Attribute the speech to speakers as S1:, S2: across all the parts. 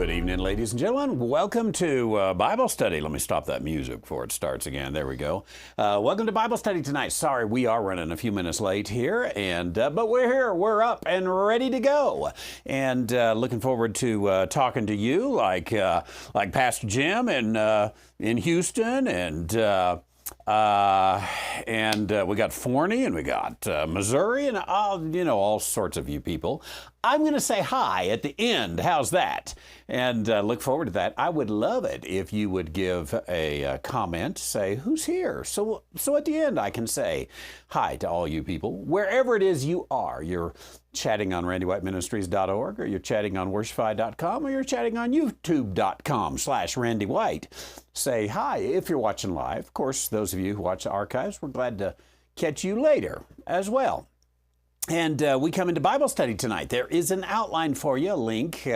S1: Good evening, ladies and gentlemen. Welcome to Bible study. Let me stop that music before it starts again. There we go. Welcome to Bible study tonight. Sorry, we are running a few minutes late here, but we're here. We're up and ready to go. And looking forward to talking to you, like Pastor Jim in Houston, and we got Forney, and we got Missouri, and all sorts of you people. I'm going to say hi at the end. How's that? And look forward to that. I would love it if you would give a comment, say who's here. So at the end I can say hi to all you people, wherever it is you are. You're chatting on randywhiteministries.org, or you're chatting on worshify.com, or you're chatting on youtube.com/Randy White. Say hi if you're watching live. Of course, those of you who watch the archives, we're glad to catch you later as well. And we come into Bible study tonight. There is an outline for you, a link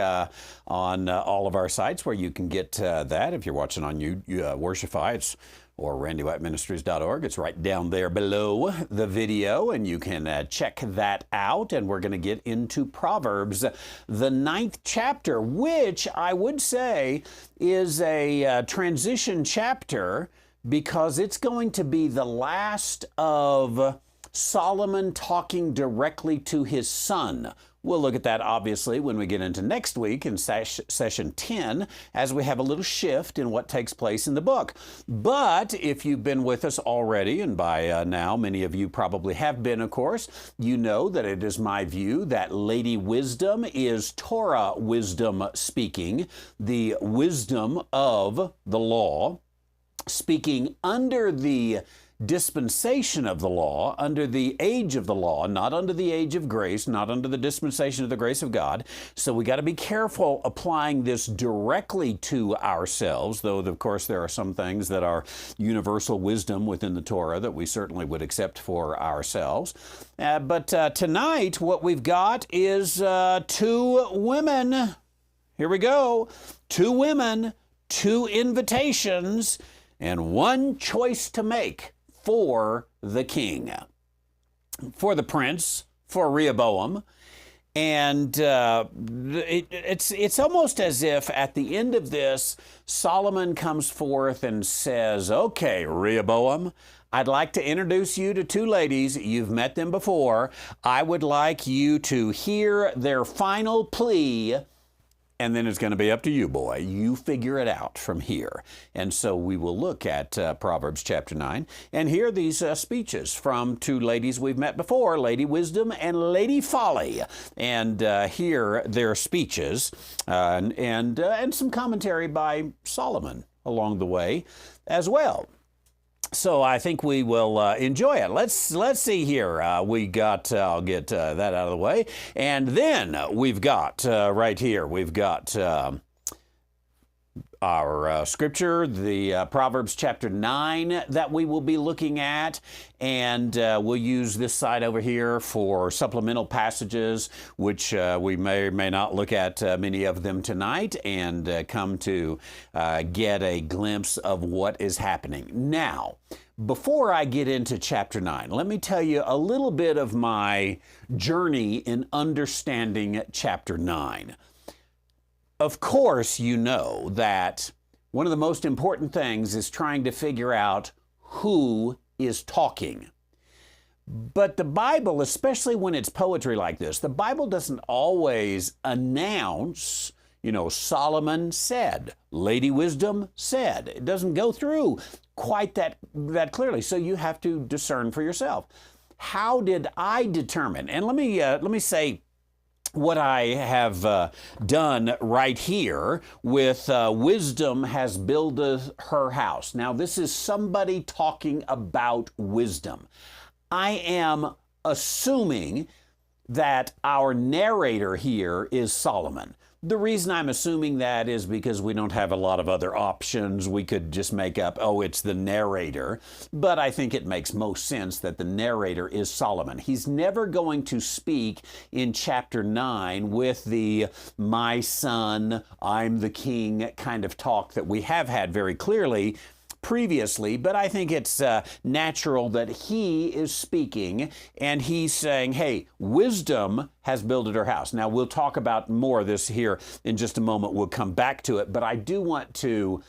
S1: on all of our sites where you can get that. If you're watching on Worshify, or randywhiteministries.org, it's right down there below the video, and you can check that out. And we're going to get into Proverbs, the 9th chapter, which I would say is a transition chapter, because it's going to be the last of Solomon talking directly to his son. We'll look at that, obviously, when we get into next week in session 10, as we have a little shift in what takes place in the book. But if you've been with us already, and by now many of you probably have been, of course, you know that it is my view that Lady Wisdom is Torah wisdom speaking, the wisdom of the law, speaking under the dispensation of the law, under the age of the law, not under the age of grace, not under the dispensation of the grace of God. So we got to be careful applying this directly to ourselves, though of course there are some things that are universal wisdom within the Torah that we certainly would accept for ourselves. But tonight what we've got is two women. Here we go. Two women, two invitations, and one choice to make for the king, for the prince, for Rehoboam. And it's almost as if at the end of this, Solomon comes forth and says, okay, Rehoboam, I'd like to introduce you to two ladies. You've met them before. I would like you to hear their final plea, and then it's going to be up to you, boy. You figure it out from here. And so we will look at Proverbs chapter 9 and hear these speeches from two ladies we've met before, Lady Wisdom and Lady Folly, and hear their speeches and some commentary by Solomon along the way as well. So I think we will enjoy it. Let's see here. We got, I'll get that out of the way. And then we've got right here, we've got our scripture, the Proverbs chapter 9 that we will be looking at. And we'll use this side over here for supplemental passages, which we may or may not look at many of them tonight, and come to get a glimpse of what is happening. Now, before I get into chapter 9, let me tell you a little bit of my journey in understanding chapter 9. Of course, you know that one of the most important things is trying to figure out who is talking. But the Bible, especially when it's poetry like this, the Bible doesn't always announce, Solomon said, Lady Wisdom said. It doesn't go through quite that clearly, so you have to discern for yourself. How did I determine? And let me say what I have done right here with Wisdom has builded her house. Now, this is somebody talking about wisdom. I am assuming that our narrator here is Solomon. The reason I'm assuming that is because we don't have a lot of other options. We could just make up, oh, it's the narrator. But I think it makes most sense that the narrator is Solomon. He's never going to speak in chapter 9 with the my son, I'm the king kind of talk that we have had very clearly previously, but I think it's natural that he is speaking, and he's saying, hey, wisdom has builded her house. Now, we'll talk about more of this here in just a moment. We'll come back to it, but I do want to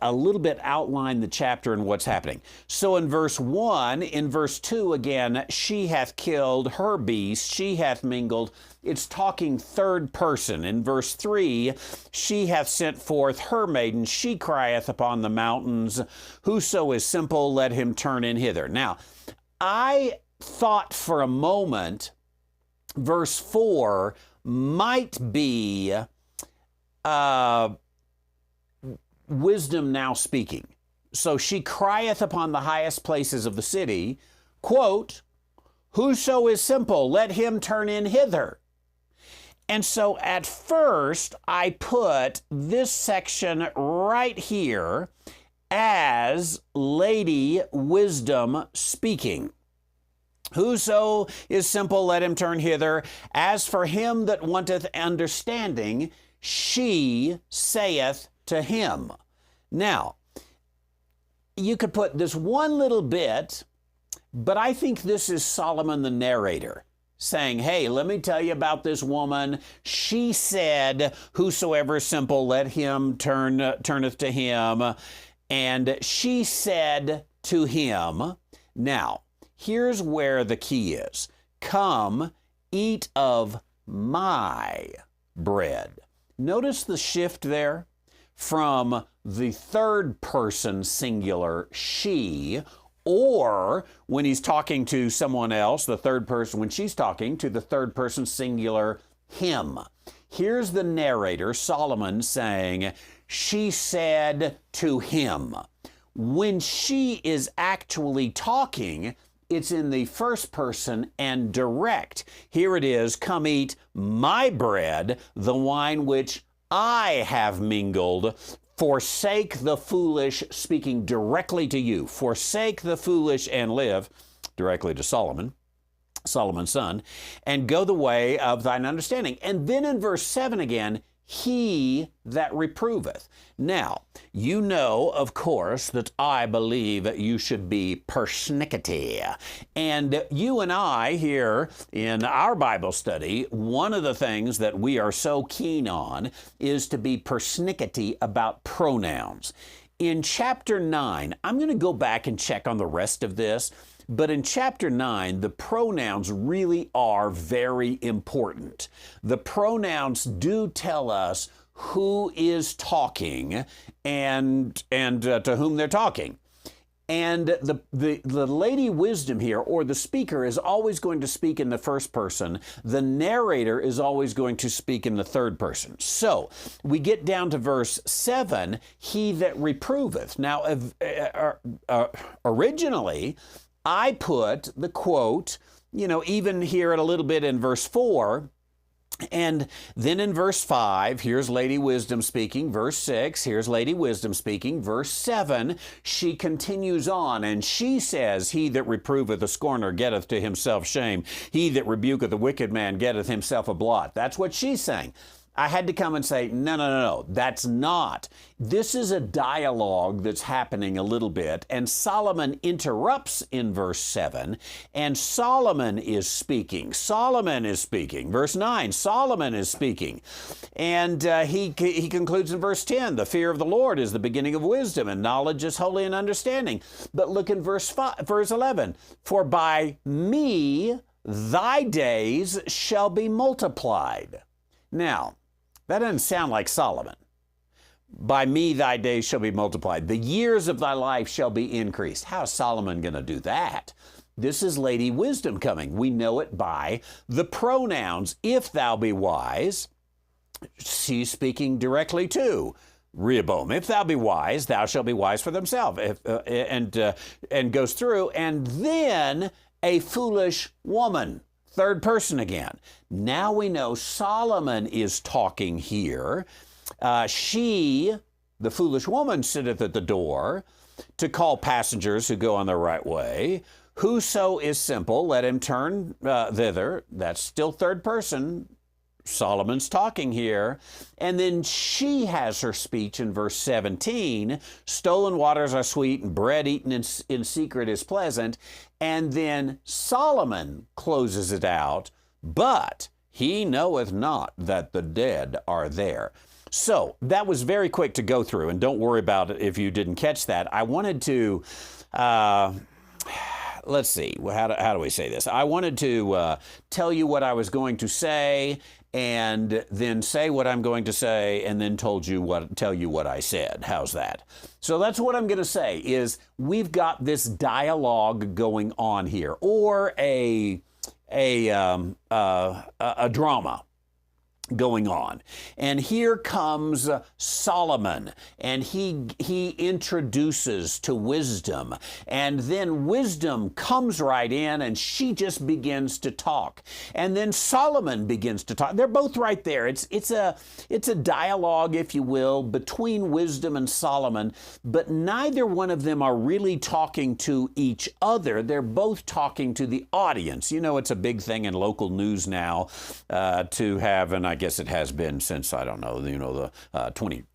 S1: a little bit outline the chapter and what's happening. So in verse 1, in verse 2, again, she hath killed her beast, she hath mingled. It's talking third person. In verse 3, she hath sent forth her maiden, she crieth upon the mountains. Whoso is simple, let him turn in hither. Now, I thought for a moment, verse 4 might be wisdom now speaking. So she crieth upon the highest places of the city, quote, whoso is simple, let him turn in hither. And so at first, I put this section right here as Lady Wisdom speaking. Whoso is simple, let him turn hither. As for him that wanteth understanding, she saith to him. Now, you could put this one little bit, but I think this is Solomon the narrator saying, hey, let me tell you about this woman. She said, whosoever is simple, let him turneth to him. And she said to him, now, here's where the key is. Come, eat of my bread. Notice the shift there from the third person singular she, or when he's talking to someone else, the third person, when she's talking to the third person singular him. Here's the narrator, Solomon, saying, she said to him. When she is actually talking, it's in the first person and direct. Here it is, come eat my bread, the wine which I have mingled. Forsake the foolish, speaking directly to you. Forsake the foolish and live, directly to Solomon, Solomon's son, and go the way of thine understanding. And then in verse 7 again, he that reproveth. Now, you know, of course, that I believe you should be persnickety. And you and I here in our Bible study, one of the things that we are so keen on is to be persnickety about pronouns. In chapter 9, I'm going to go back and check on the rest of this, but in chapter 9, the pronouns really are very important. The pronouns do tell us who is talking and to whom they're talking. And the Lady Wisdom here, or the speaker, is always going to speak in the first person. The narrator is always going to speak in the third person. So we get down to verse 7, he that reproveth. Now, originally, I put the quote, even here a little bit in verse 4, and then in verse 5, here's Lady Wisdom speaking. Verse 6, here's Lady Wisdom speaking. Verse 7, she continues on, and she says, he that reproveth a scorner getteth to himself shame. He that rebuketh a wicked man getteth himself a blot. That's what she's saying. I had to come and say, no, that's not. This is a dialogue that's happening a little bit, and Solomon interrupts in verse 7, and Solomon is speaking. Solomon is speaking. Verse 9, Solomon is speaking. And he concludes in verse 10, the fear of the Lord is the beginning of wisdom, and knowledge is holy and understanding. But look in verse 11, for by me thy days shall be multiplied. Now, that doesn't sound like Solomon. By me thy days shall be multiplied. The years of thy life shall be increased. How is Solomon going to do that? This is Lady Wisdom coming. We know it by the pronouns. If thou be wise, she's speaking directly to Rehoboam. If thou be wise, thou shalt be wise for themselves. And goes through. And then a foolish woman. Third person again. Now we know Solomon is talking here. She, the foolish woman, sitteth at the door to call passengers who go on their right way. Whoso is simple, let him turn thither. That's still third person Solomon's talking here. And then she has her speech in verse 17. Stolen waters are sweet, and bread eaten in secret is pleasant. And then Solomon closes it out, but he knoweth not that the dead are there. So that was very quick to go through, and don't worry about it if you didn't catch that. I wanted to, let's see, how do we say this? I wanted to tell you what I was going to say, and then say what I'm going to say, and then tell you what I said. How's that? So that's what I'm going to say, is we've got this dialogue going on here, or a drama going on. And here comes Solomon, and he introduces to wisdom, and then wisdom comes right in, and she just begins to talk, and then Solomon begins to talk. They're both right there. It's a dialogue, if you will, between wisdom and Solomon, but neither one of them are really talking to each other. They're both talking to the audience. You know, it's a big thing in local news now to have, and I guess it has been since, I don't know, the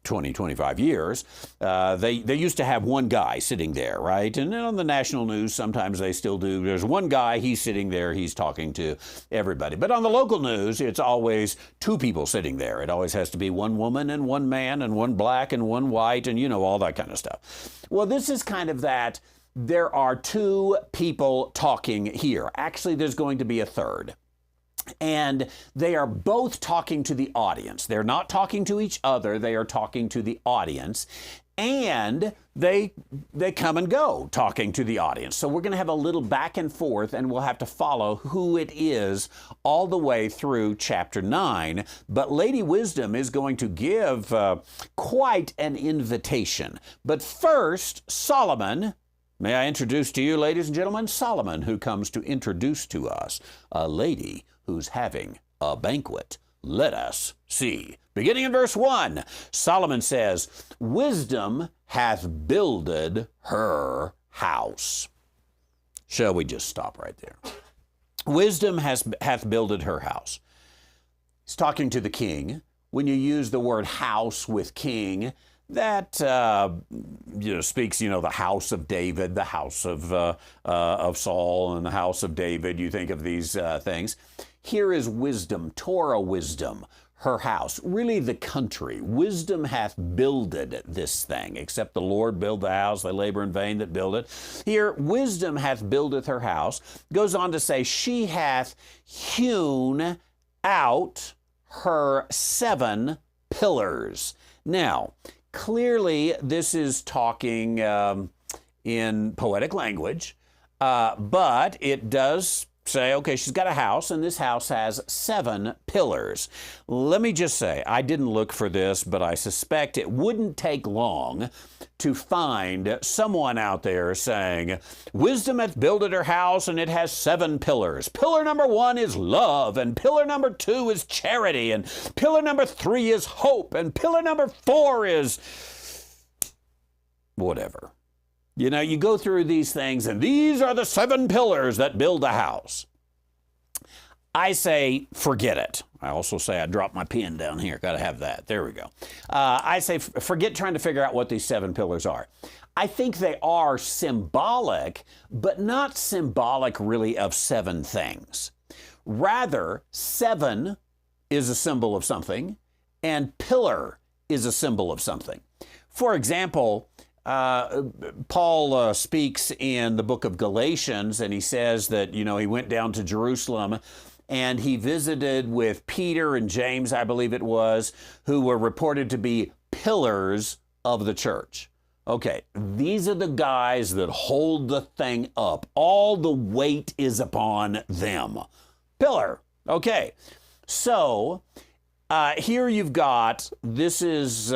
S1: 25 years. They used to have one guy sitting there, right? And on the national news, sometimes they still do. There's one guy, he's sitting there, he's talking to everybody. But on the local news, it's always two people sitting there. It always has to be one woman and one man and one black and one white and, all that kind of stuff. Well, this is kind of that. There are two people talking here. Actually, there's going to be a third. And they are both talking to the audience. They're not talking to each other. They are talking to the audience. And they come and go talking to the audience. So we're going to have a little back and forth, and we'll have to follow who it is all the way through chapter 9. But Lady Wisdom is going to give quite an invitation. But first, Solomon. May I introduce to you, ladies and gentlemen, Solomon, who comes to introduce to us a lady who's having a banquet. Let us see. Beginning in verse 1, Solomon says, Wisdom hath builded her house. Shall we just stop right there? Wisdom hath builded her house. He's talking to the king. When you use the word house with king, that speaks, the house of David, the house of Saul, and the house of David. You think of these things. Here is wisdom, Torah wisdom, her house, really the country. Wisdom hath builded this thing, except the Lord build the house, they labor in vain that build it. Here, wisdom hath builded her house. Goes on to say, she hath hewn out her 7 pillars. Now, clearly, this is talking in poetic language, but it does say, okay, she's got a house, and this house has 7 pillars. Let me just say, I didn't look for this, but I suspect it wouldn't take long to find someone out there saying, Wisdom hath builded her house, and it has 7 pillars. Pillar number 1 is love, and pillar number 2 is charity, and pillar number 3 is hope, and pillar number 4 is whatever. You go through these things, and these are the 7 pillars that build a house. I say, forget it. I also say I dropped my pen down here. Got to have that. There we go. I say, forget trying to figure out what these 7 pillars are. I think they are symbolic, but not symbolic really of 7 things. Rather, 7 is a symbol of something, and pillar is a symbol of something. For example, Paul speaks in the book of Galatians, and he says that, he went down to Jerusalem and he visited with Peter and James, I believe it was, who were reported to be pillars of the church. Okay, these are the guys that hold the thing up. All the weight is upon them. Pillar. Okay, so here you've got, this is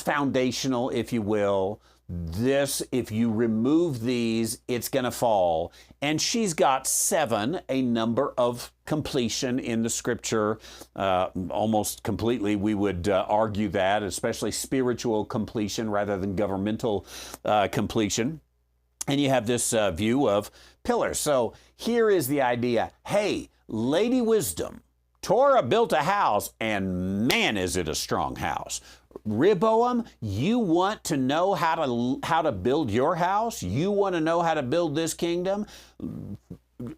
S1: foundational, if you will. This, if you remove these, it's going to fall. And she's got 7, a number of completion in the scripture. Almost completely, we would argue that, especially spiritual completion rather than governmental completion. And you have this view of pillars. So here is the idea. Hey, Lady Wisdom Torah built a house, and man, is it a strong house. Rehoboam, you want to know how to build your house? You want to know how to build this kingdom?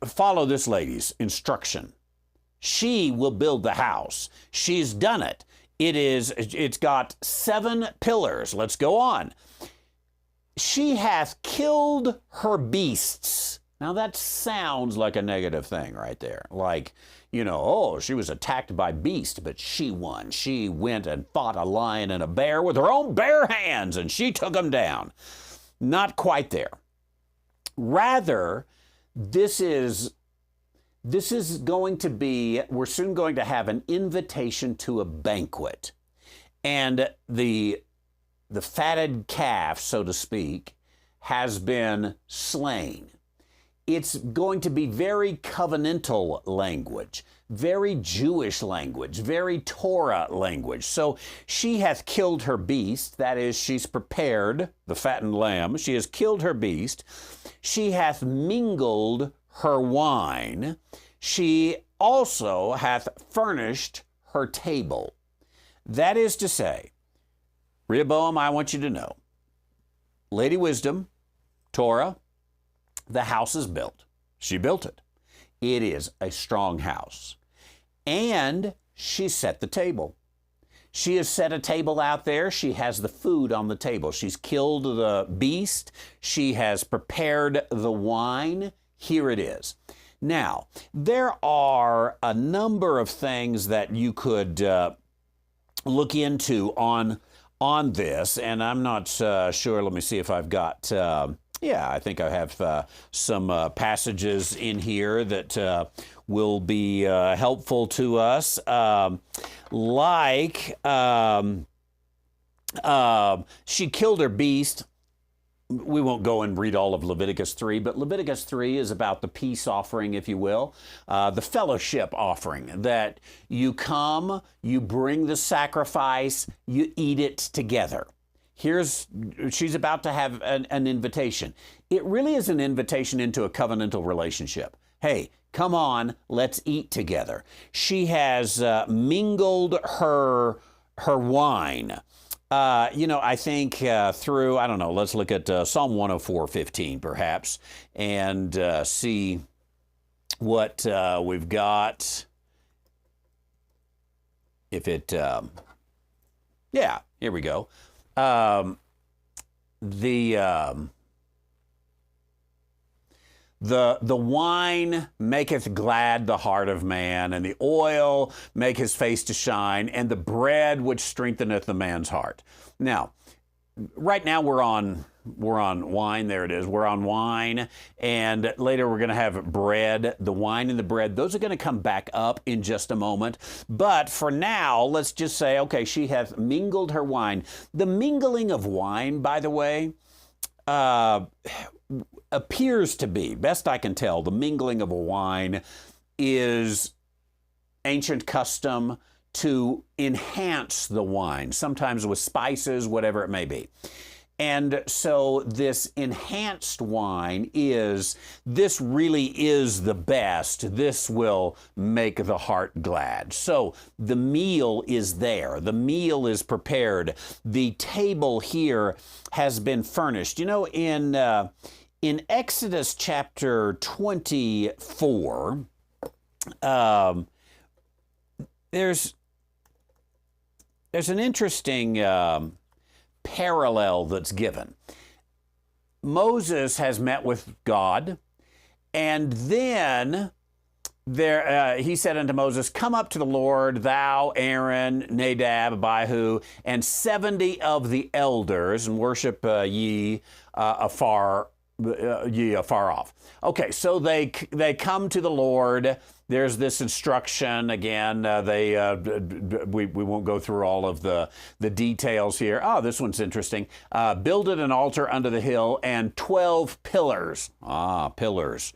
S1: Follow this lady's instruction. She will build the house. She's done it. It's got 7 pillars. Let's go on. She hath killed her beasts. Now that sounds like a negative thing right there. Like, oh, she was attacked by beasts, but she won. She went and fought a lion and a bear with her own bare hands, and she took them down. Not quite there. Rather, this is going to be, we're soon going to have an invitation to a banquet. And the fatted calf, so to speak, has been slain. It's going to be very covenantal language, very Jewish language, very Torah language. So she hath killed her beast, that is, she's prepared the fattened lamb. She has killed her beast. She hath mingled her wine. She also hath furnished her table. That is to say, Rehoboam, I want you to know, Lady Wisdom, Torah, the house is built. She built it. It is a strong house. And she set the table. She has set a table out there. She has the food on the table. She's killed the beast. She has prepared the wine. Here it is. Now, there are a number of things that you could look into on this, and I'm not sure. Let me see if I've got... I think I have some passages in here that will be helpful to us. She killed her beast. We won't go and read all of Leviticus 3, but Leviticus 3 is about the peace offering, if you will, the fellowship offering, that you come, you bring the sacrifice, you eat it together. She's about to have an invitation. It really is an invitation into a covenantal relationship. Hey, come on, let's eat together. She has mingled her wine. I think through, I don't know, let's look at Psalm 104:15 perhaps, and see what we've got. If it, here we go. The wine maketh glad the heart of man, and the oil make his face to shine, and the bread which strengtheneth the man's heart. Now, right now we're on wine. There it is. We're on wine, and later we're going to have bread. The wine and the bread, those are going to come back up in just a moment. But for now, let's just say, okay, she hath mingled her wine. The mingling of wine, by the way, appears to be, best I can tell, the mingling of a wine is ancient custom to enhance the wine, sometimes with spices, whatever it may be. And so this enhanced wine this really is the best. This will make the heart glad. So the meal is there. The meal is prepared. The table here has been furnished. In Exodus chapter 24, there's an interesting parallel that's given. Moses has met with God, and then he said unto Moses, "Come up to the Lord, thou, Aaron, Nadab, Abihu, and 70 of the elders, and worship ye afar off." Okay, so they come to the Lord. There's this instruction again. We won't go through all of the details here. Oh, this one's interesting. Builded an altar under the hill and 12 pillars. Pillars.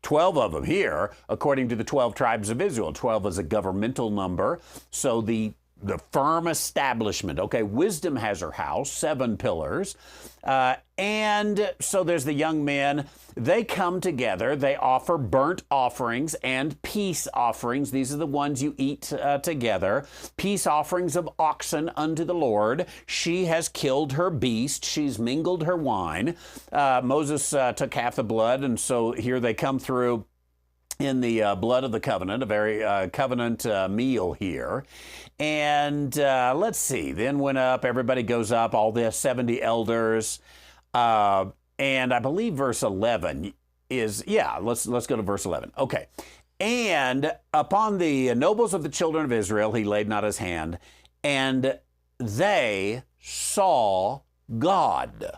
S1: 12 of them here, according to the 12 tribes of Israel. 12 is a governmental number. So the the firm establishment. Okay, wisdom has her house, 7 pillars. And so there's the young men. They come together. They offer burnt offerings and peace offerings. These are the ones you eat together. Peace offerings of oxen unto the Lord. She has killed her beast. She's mingled her wine. Moses took half the blood, and so here they come through in the blood of the covenant, a very covenant meal here. And let's see, then went up, everybody goes up, all the 70 elders. And I believe verse 11 is, let's go to verse 11. Okay. And upon the nobles of the children of Israel, he laid not his hand, and they saw God.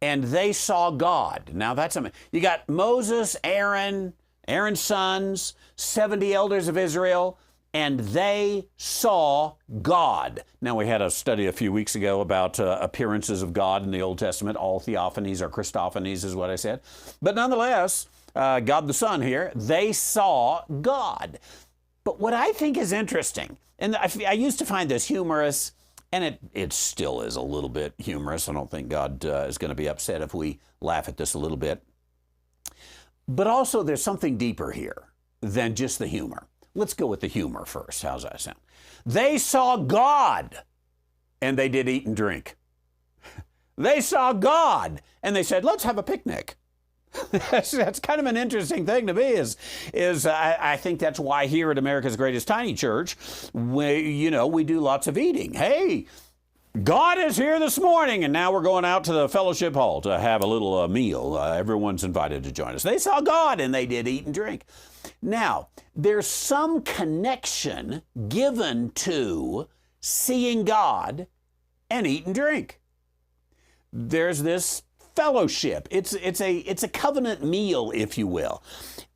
S1: And they saw God. Now that's something. You got Moses, Aaron's sons, 70 elders of Israel, and they saw God. Now we had a study a few weeks ago about appearances of God in the Old Testament. All theophanies or Christophanies is what I said. But nonetheless, God the Son here, they saw God. But what I think is interesting, and I used to find this humorous, and it still is a little bit humorous. I don't think God is going to be upset if we laugh at this a little bit. But also there's something deeper here than just the humor. Let's go with the humor first. How's that sound? They saw God, and they did eat and drink. They saw God, and they said, let's have a picnic. That's kind of an interesting thing to me. I think that's why here at America's Greatest Tiny Church, we do lots of eating. Hey, God is here this morning, and now we're going out to the fellowship hall to have a little meal. Everyone's invited to join us. They saw God, and they did eat and drink. Now, there's some connection given to seeing God and eat and drink. There's this fellowship. It's a covenant meal, if you will.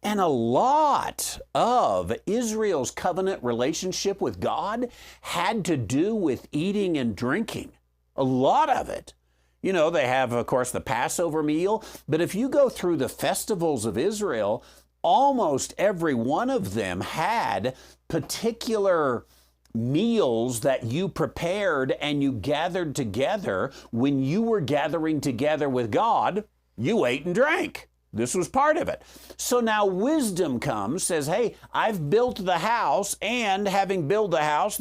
S1: And a lot of Israel's covenant relationship with God had to do with eating and drinking. A lot of it. You know, they have, of course, the Passover meal, but if you go through the festivals of Israel, almost every one of them had particular meals that you prepared and you gathered together. When you were gathering together with God, you ate and drank. This was part of it. So now wisdom comes, says, hey, I've built the house, and having built the house,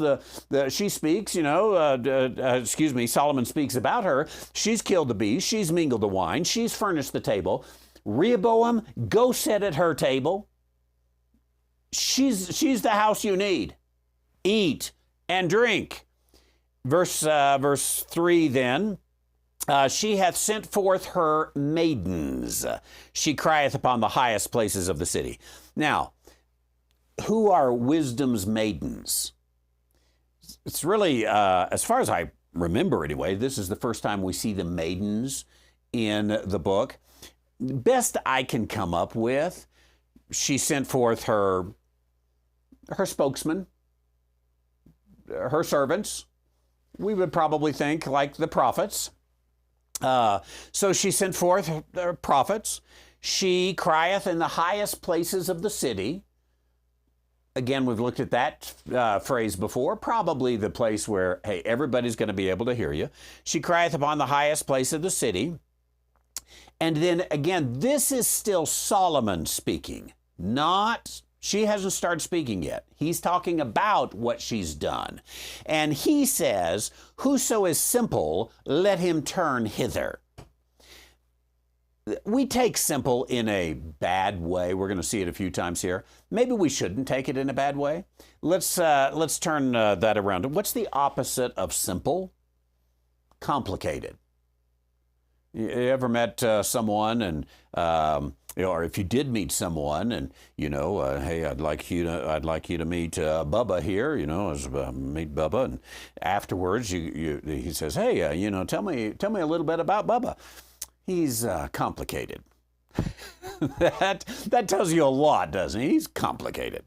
S1: she speaks, Solomon speaks about her. She's killed the beast. She's mingled the wine. She's furnished the table. Rehoboam, go sit at her table. She's the house you need. Eat and drink. Verse 3 then, she hath sent forth her maidens. She crieth upon the highest places of the city. Now, who are wisdom's maidens? It's really, as far as I remember anyway, this is the first time we see the maidens in the book. Best I can come up with, she sent forth her spokesman, her servants. We would probably think like the prophets. So she sent forth her prophets. She crieth in the highest places of the city. Again, we've looked at that phrase before. Probably the place where, hey, everybody's going to be able to hear you. She crieth upon the highest place of the city. And then again, this is still Solomon speaking, she hasn't started speaking yet. He's talking about what she's done. And he says, whoso is simple, let him turn hither. We take simple in a bad way. We're going to see it a few times here. Maybe we shouldn't take it in a bad way. Let's turn that around. What's the opposite of simple? Complicated. You ever met someone and or if you did meet someone and hey, I'd like you to meet Bubba here, meet Bubba, and afterwards he says, hey, tell me a little bit about Bubba. He's complicated. that tells you a lot, doesn't he? He's complicated.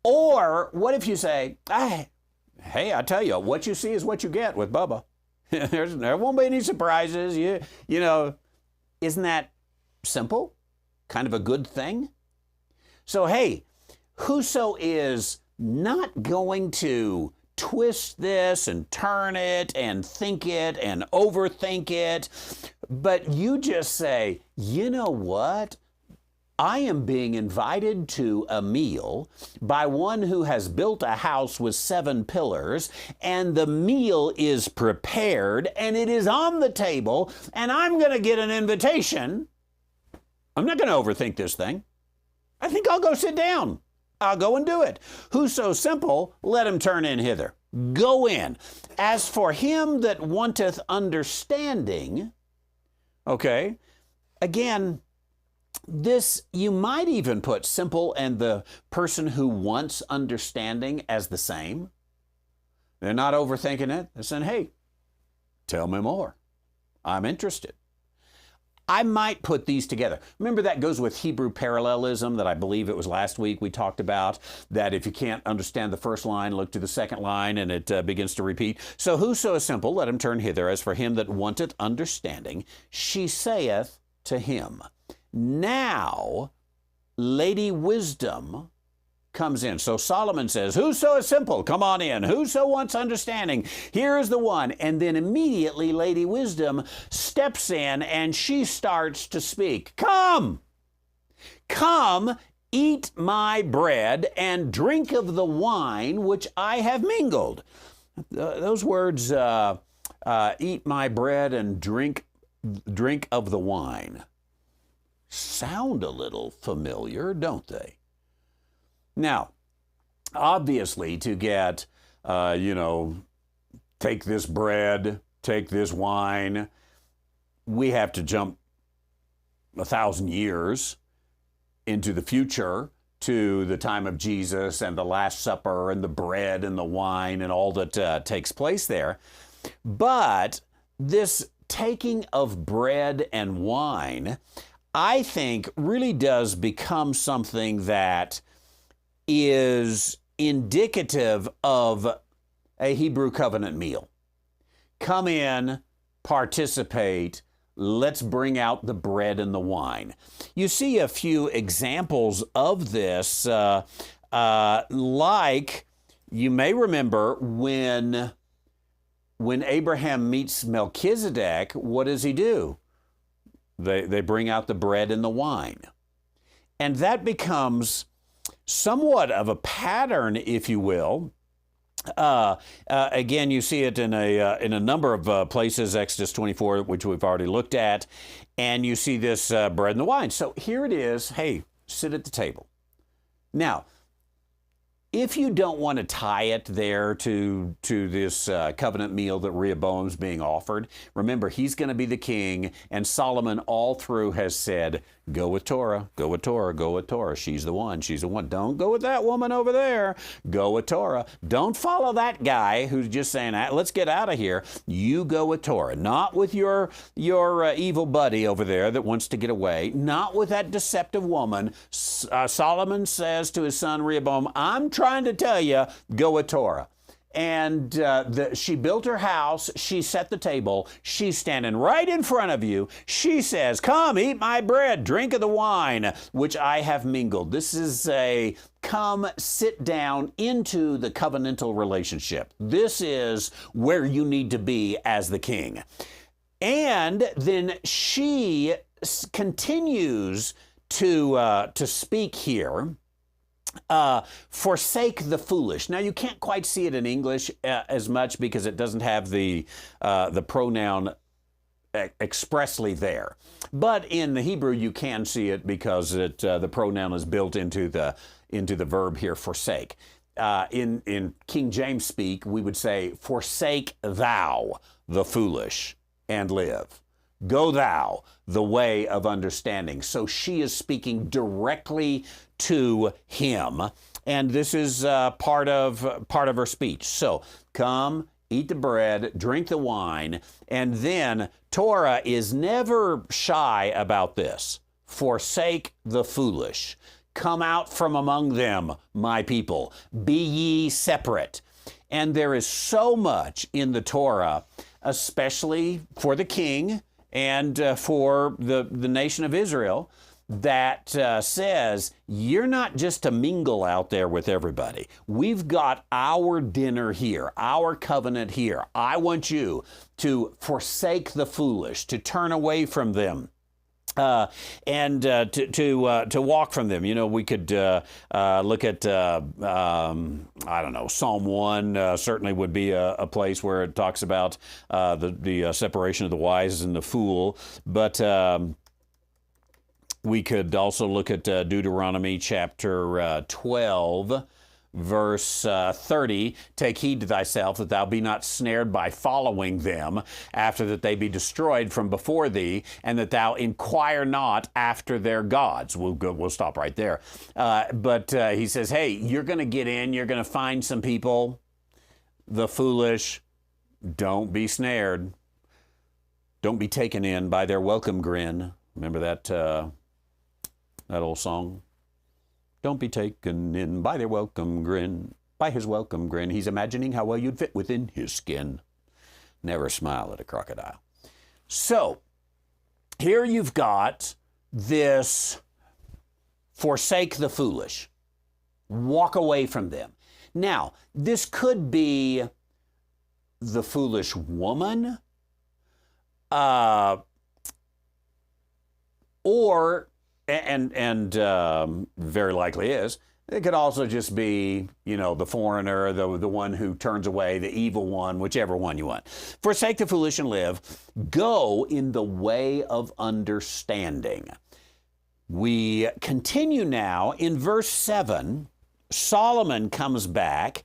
S1: Or what if you say, hey, I tell you, what you see is what you get with Bubba. There won't be any surprises. Isn't that simple? Kind of a good thing? So, hey, whoso is not going to twist this and turn it and think it and overthink it, but you just say, you know what? I am being invited to a meal by one who has built a house with 7 pillars, and the meal is prepared, and it is on the table, and I'm going to get an invitation. I'm not going to overthink this thing. I think I'll go sit down. I'll go and do it. Whoso simple, let him turn in hither. Go in. As for him that wanteth understanding, okay, again, this, you might even put simple and the person who wants understanding as the same. They're not overthinking it. They're saying, hey, tell me more. I'm interested. I might put these together. Remember, that goes with Hebrew parallelism that I believe it was last week we talked about, that if you can't understand the first line, look to the second line, and it begins to repeat. So whoso is simple, let him turn hither. As for him that wanteth understanding, she saith to him. Now, Lady Wisdom comes in. So Solomon says, whoso is simple, come on in. Whoso wants understanding, here is the one. And then immediately Lady Wisdom steps in and she starts to speak. Come, eat my bread and drink of the wine which I have mingled. Those words, eat my bread and drink of the wine, sound a little familiar, don't they? Now, obviously, to get, take this bread, take this wine, we have to jump 1,000 years into the future to the time of Jesus and the Last Supper and the bread and the wine and all that takes place there. But this taking of bread and wine, I think, really does become something that is indicative of a Hebrew covenant meal. Come in, participate, let's bring out the bread and the wine. You see a few examples of this, like you may remember when Abraham meets Melchizedek, what does he do? They bring out the bread and the wine. And that becomes somewhat of a pattern, if you will. Again, you see it in a number of places, Exodus 24, which we've already looked at, and you see this bread and the wine. So here it is. Hey, sit at the table. Now, if you don't want to tie it there to this covenant meal that Rehoboam's being offered, remember, he's going to be the king, and Solomon all through has said, go with Torah, go with Torah, go with Torah. She's the one, she's the one. Don't go with that woman over there. Go with Torah. Don't follow that guy who's just saying, let's get out of here. You go with Torah, not with your evil buddy over there that wants to get away, not with that deceptive woman. Solomon says to his son Rehoboam, I'm trying to tell you, go with Torah. And she built her house. She set the table. She's standing right in front of you. She says, come, eat my bread, drink of the wine, which I have mingled. This is a come, sit down into the covenantal relationship. This is where you need to be as the king. And then she continues to speak here. Forsake the foolish. Now, you can't quite see it in English as much because it doesn't have the pronoun expressly there. But in the Hebrew, you can see it because the pronoun is built into the verb here, forsake. In King James speak, we would say, forsake thou the foolish and live. Go thou the way of understanding. So she is speaking directly to him, and this is part of her speech. So come, eat the bread, drink the wine, and then Torah is never shy about this. Forsake the foolish. Come out from among them, my people. Be ye separate. And there is so much in the Torah, especially for the king and for the nation of Israel, that says, you're not just to mingle out there with everybody. We've got our dinner here, our covenant here. I want you to forsake the foolish, to turn away from them. And to walk from them. You know, we could look at, I don't know, Psalm 1 certainly would be a place where it talks about the separation of the wise and the fool. But we could also look at Deuteronomy chapter 12, verse 30, take heed to thyself that thou be not snared by following them, after that they be destroyed from before thee, and that thou inquire not after their gods. We'll stop right there. But he says, hey, you're going to get in, you're going to find some people, the foolish. Don't be snared. Don't be taken in by their welcome grin. Remember that old song? Don't be taken in by their welcome grin, by his welcome grin. He's imagining how well you'd fit within his skin. Never smile at a crocodile. So, here you've got this forsake the foolish. Walk away from them. Now, this could be the foolish woman, or very likely is. It could also just be, you know, the foreigner, the one who turns away, the evil one, whichever one you want. Forsake the foolish and live. Go in the way of understanding. We continue now in verse 7. Solomon comes back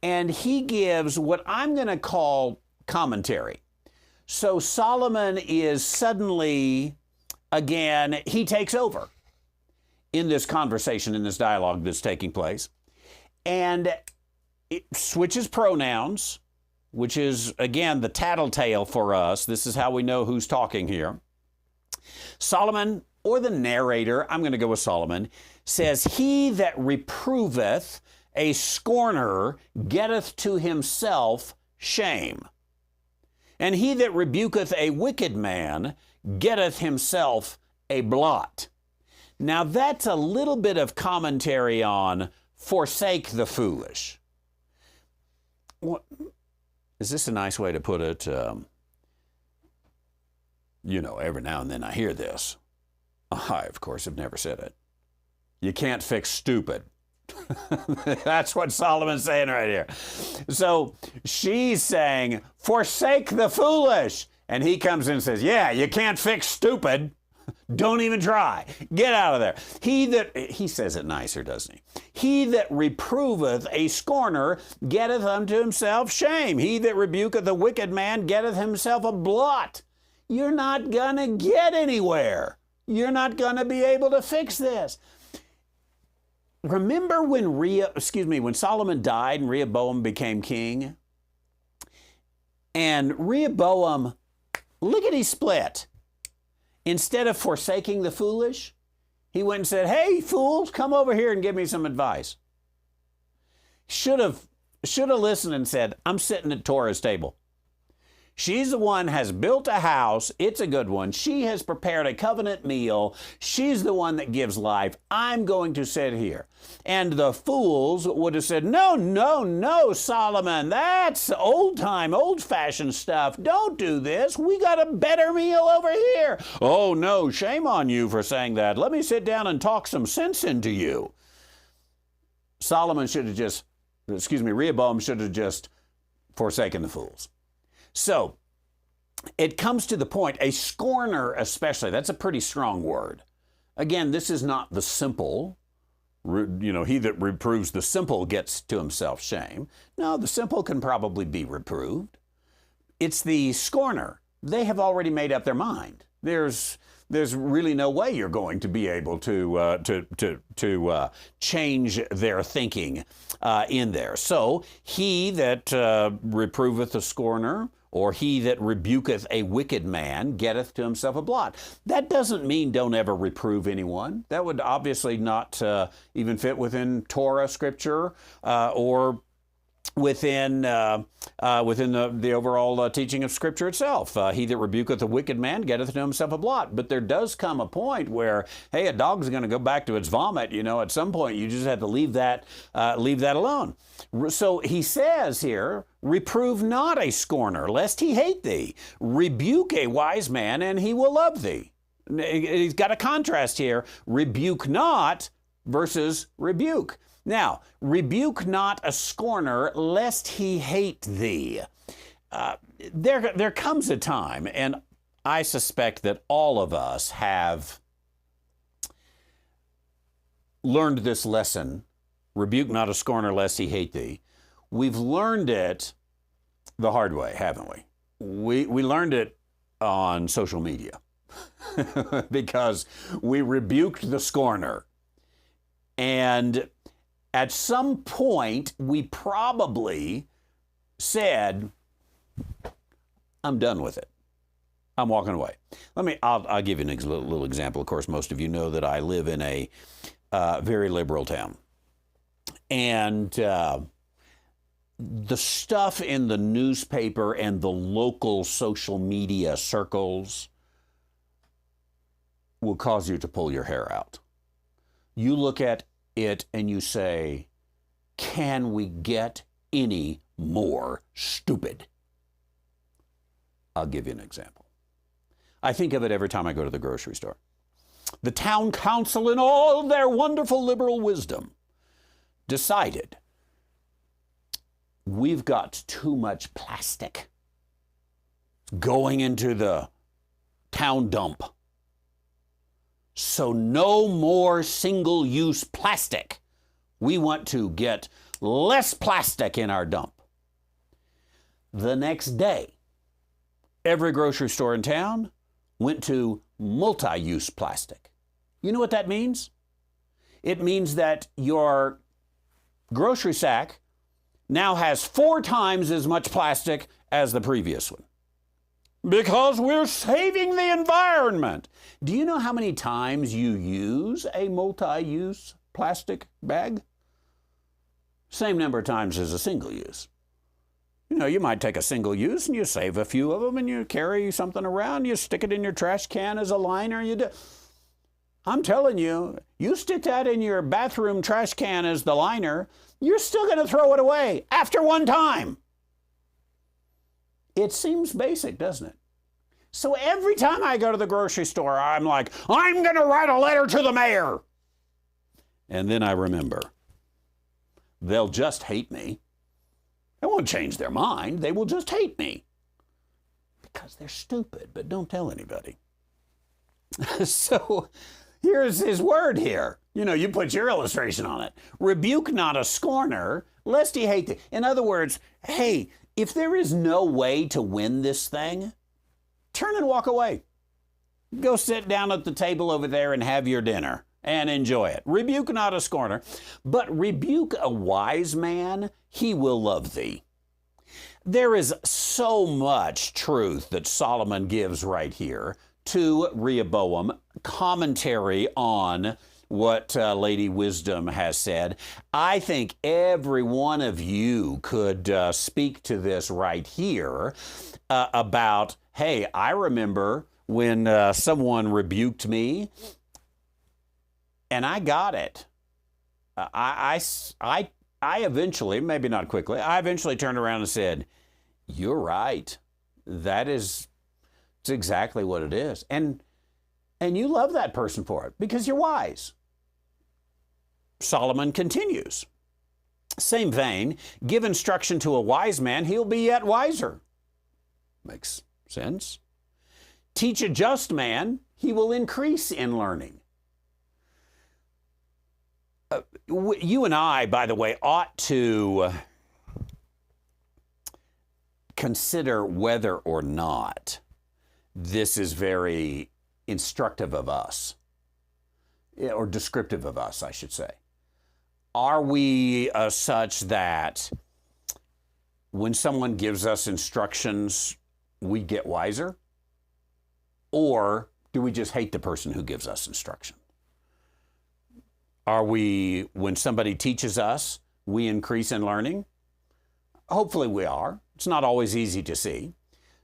S1: and he gives what I'm going to call commentary. So Solomon is suddenly, again, he takes over in this conversation, in this dialogue that's taking place. And it switches pronouns, which is, again, the tattletale for us. This is how we know who's talking here. Solomon, or the narrator, I'm going to go with Solomon, says, he that reproveth a scorner getteth to himself shame. And he that rebuketh a wicked man getteth himself a blot. Now that's a little bit of commentary on forsake the foolish. What, is this a nice way to put it? You know, every now and then I hear this. I, of course, have never said it. You can't fix stupid. That's what Solomon's saying right here. So she's saying, forsake the foolish. And he comes in and says, yeah, you can't fix stupid. Don't even try. Get out of there. He says it nicer, doesn't he? He that reproveth a scorner getteth unto himself shame. He that rebuketh a wicked man getteth himself a blot. You're not going to get anywhere. You're not going to be able to fix this. Remember when Solomon died and Rehoboam became king? And Rehoboam, lickety split. Instead of forsaking the foolish, he went and said, hey, fools, come over here and give me some advice. Should have listened and said, I'm sitting at Torah's table. She's the one has built a house. It's a good one. She has prepared a covenant meal. She's the one that gives life. I'm going to sit here. And the fools would have said, no, no, no, Solomon, that's old-time, old-fashioned stuff. Don't do this. We got a better meal over here. Oh, no, shame on you for saying that. Let me sit down and talk some sense into you. Rehoboam should have just forsaken the fools. So, it comes to the point, a scorner especially, that's a pretty strong word. Again, this is not the simple, he that reproves the simple gets to himself shame. No, the simple can probably be reproved. It's the scorner. They have already made up their mind. There's really no way you're going to be able to change their thinking in there. So, he that reproveth a scorner, or he that rebuketh a wicked man getteth to himself a blot. That doesn't mean don't ever reprove anyone. That would obviously not even fit within Torah scripture or within the overall teaching of Scripture itself. He that rebuketh a wicked man getteth to himself a blot. But there does come a point where, hey, a dog's going to go back to its vomit. At some point you just have to leave that alone. So he says here, reprove not a scorner, lest he hate thee. Rebuke a wise man, and he will love thee. He's got a contrast here. Rebuke not versus rebuke. Now, rebuke not a scorner, lest he hate thee. There comes a time, and I suspect that all of us have learned this lesson, rebuke not a scorner, lest he hate thee. We've learned it the hard way, haven't we? We learned it on social media because we rebuked the scorner. And at some point, we probably said, I'm done with it. I'm walking away. I'll give you a little example. Of course, most of you know that I live in a very liberal town. And the stuff in the newspaper and the local social media circles will cause you to pull your hair out. You look at it and you say, can we get any more stupid? I'll give you an example. I think of it every time I go to the grocery store. The town council, in all their wonderful liberal wisdom, decided we've got too much plastic going into the town dump. So no more single-use plastic. We want to get less plastic in our dump. The next day, every grocery store in town went to multi-use plastic. You know what that means? It means that your grocery sack now has 4 times as much plastic as the previous one. Because we're saving the environment. Do you know how many times you use a multi-use plastic bag? Same number of times as a single use. You might take a single use and you save a few of them and you carry something around, you stick it in your trash can as a liner. I'm telling you, you stick that in your bathroom trash can as the liner, you're still going to throw it away after one time. It seems basic, doesn't it? So every time I go to the grocery store, I'm like, I'm going to write a letter to the mayor. And then I remember, they'll just hate me. They won't change their mind. They will just hate me. Because they're stupid, but don't tell anybody. So here's his word here. You put your illustration on it. Rebuke not a scorner, lest he hate thee. In other words, hey, if there is no way to win this thing, turn and walk away. Go sit down at the table over there and have your dinner and enjoy it. Rebuke not a scorner, but rebuke a wise man, he will love thee. There is so much truth that Solomon gives right here to Rehoboam, commentary on what Lady Wisdom has said. I think every one of you could speak to this right here about, hey, I remember when someone rebuked me and I got it. I eventually, maybe not quickly, I eventually turned around and said, you're right. It's exactly what it is. And you love that person for it because you're wise. Solomon continues. Same vein, give instruction to a wise man, he'll be yet wiser. Makes sense. Teach a just man, he will increase in learning. You and I, by the way, ought to consider whether or not this is very instructive of us, or descriptive of us, I should say. Are we such that when someone gives us instructions, we get wiser? Or do we just hate the person who gives us instruction? Are we, when somebody teaches us, we increase in learning? Hopefully we are. It's not always easy to see.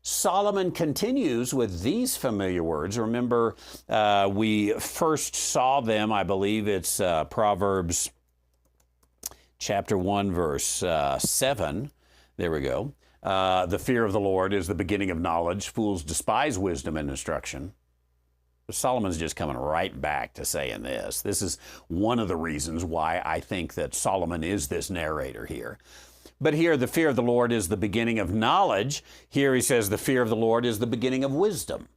S1: Solomon continues with these familiar words. Remember, we first saw them, I believe it's Proverbs chapter 1, verse 7. There we go. The fear of the Lord is the beginning of knowledge. Fools despise wisdom and instruction. Solomon's just coming right back to saying this. This is one of the reasons why I think that Solomon is this narrator here. But here, the fear of the Lord is the beginning of knowledge. Here he says the fear of the Lord is the beginning of wisdom.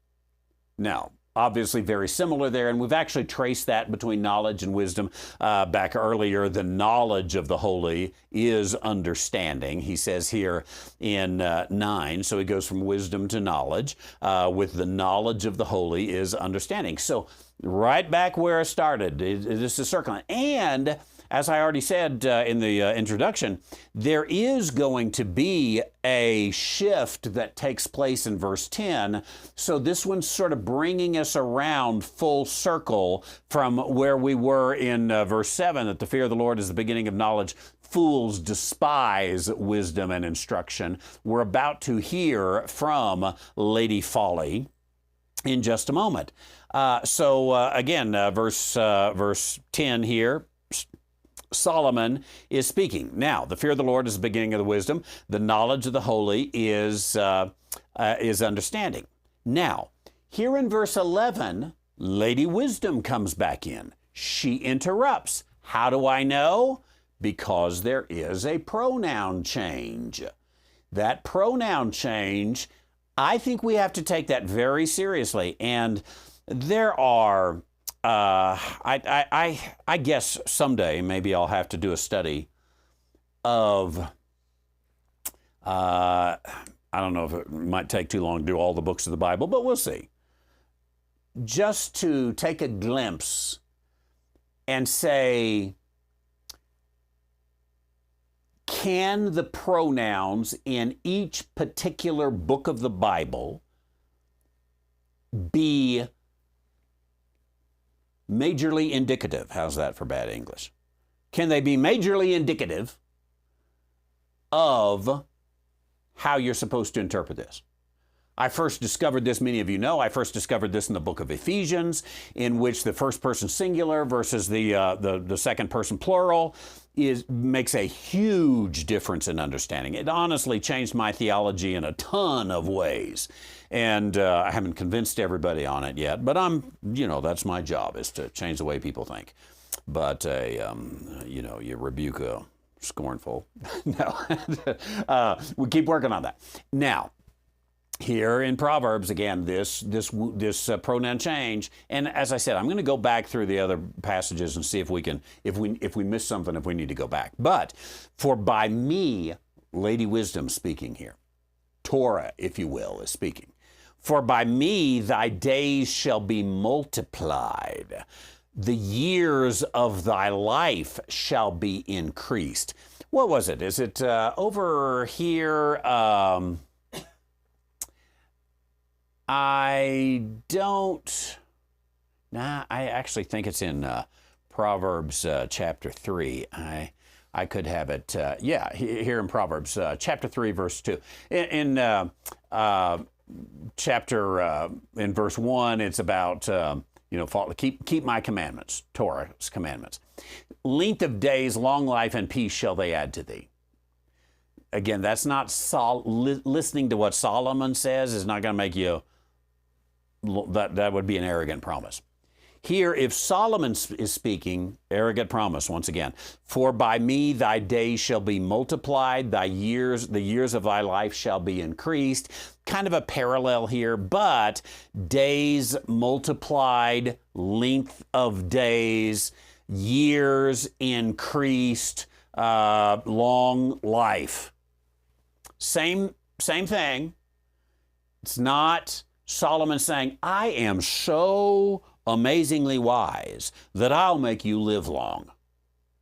S1: Now, obviously very similar there, and we've actually traced that between knowledge and wisdom back earlier. The knowledge of the holy is understanding, he says here in 9. So he goes from wisdom to knowledge. With the knowledge of the holy is understanding. So right back where I started, this is circling. And as I already said in the introduction, there is going to be a shift that takes place in verse 10. So this one's sort of bringing us around full circle from where we were in verse 7, that the fear of the Lord is the beginning of knowledge. Fools despise wisdom and instruction. We're about to hear from Lady Folly in just a moment. Again, verse 10 here, Solomon is speaking. Now, the fear of the Lord is the beginning of the wisdom. The knowledge of the holy is understanding. Now, here in verse 11, Lady Wisdom comes back in. She interrupts. How do I know? Because there is a pronoun change. That pronoun change, I think we have to take that very seriously. And there are I guess someday maybe I'll have to do a study of, I don't know if it might take too long to do all the books of the Bible, but we'll see. Just to take a glimpse and say, can the pronouns in each particular book of the Bible be majorly indicative? How's that for bad English? Can they be majorly indicative of how you're supposed to interpret this? I first discovered this, many of you know, I first discovered this in the book of Ephesians, in which the first person singular versus the second person plural makes a huge difference in understanding. It honestly changed my theology in a ton of ways. And I haven't convinced everybody on it yet, but that's my job, is to change the way people think. But, you rebuke a scornful. No, we keep working on that. Now, here in Proverbs, again, this pronoun change, and as I said, I'm going to go back through the other passages and see if we miss something, if we need to go back. But for by me, Lady Wisdom speaking here, Torah, if you will, is speaking. For by me thy days shall be multiplied. The years of thy life shall be increased. What was it? Is it over here? I actually think it's in Proverbs chapter 3. I could have it, here in Proverbs chapter 3, verse 2. In verse 1, it's about, keep my commandments, Torah's commandments. Length of days, long life, and peace shall they add to thee. Again, that's not listening to what Solomon says is not going to make you. That would be an arrogant promise. Here, if Solomon is speaking, arrogant promise once again. For by me thy days shall be multiplied, the years of thy life shall be increased. Kind of a parallel here, but days multiplied, length of days, years increased, long life. Same thing. It's not Solomon saying, I am so amazingly wise that I'll make you live long.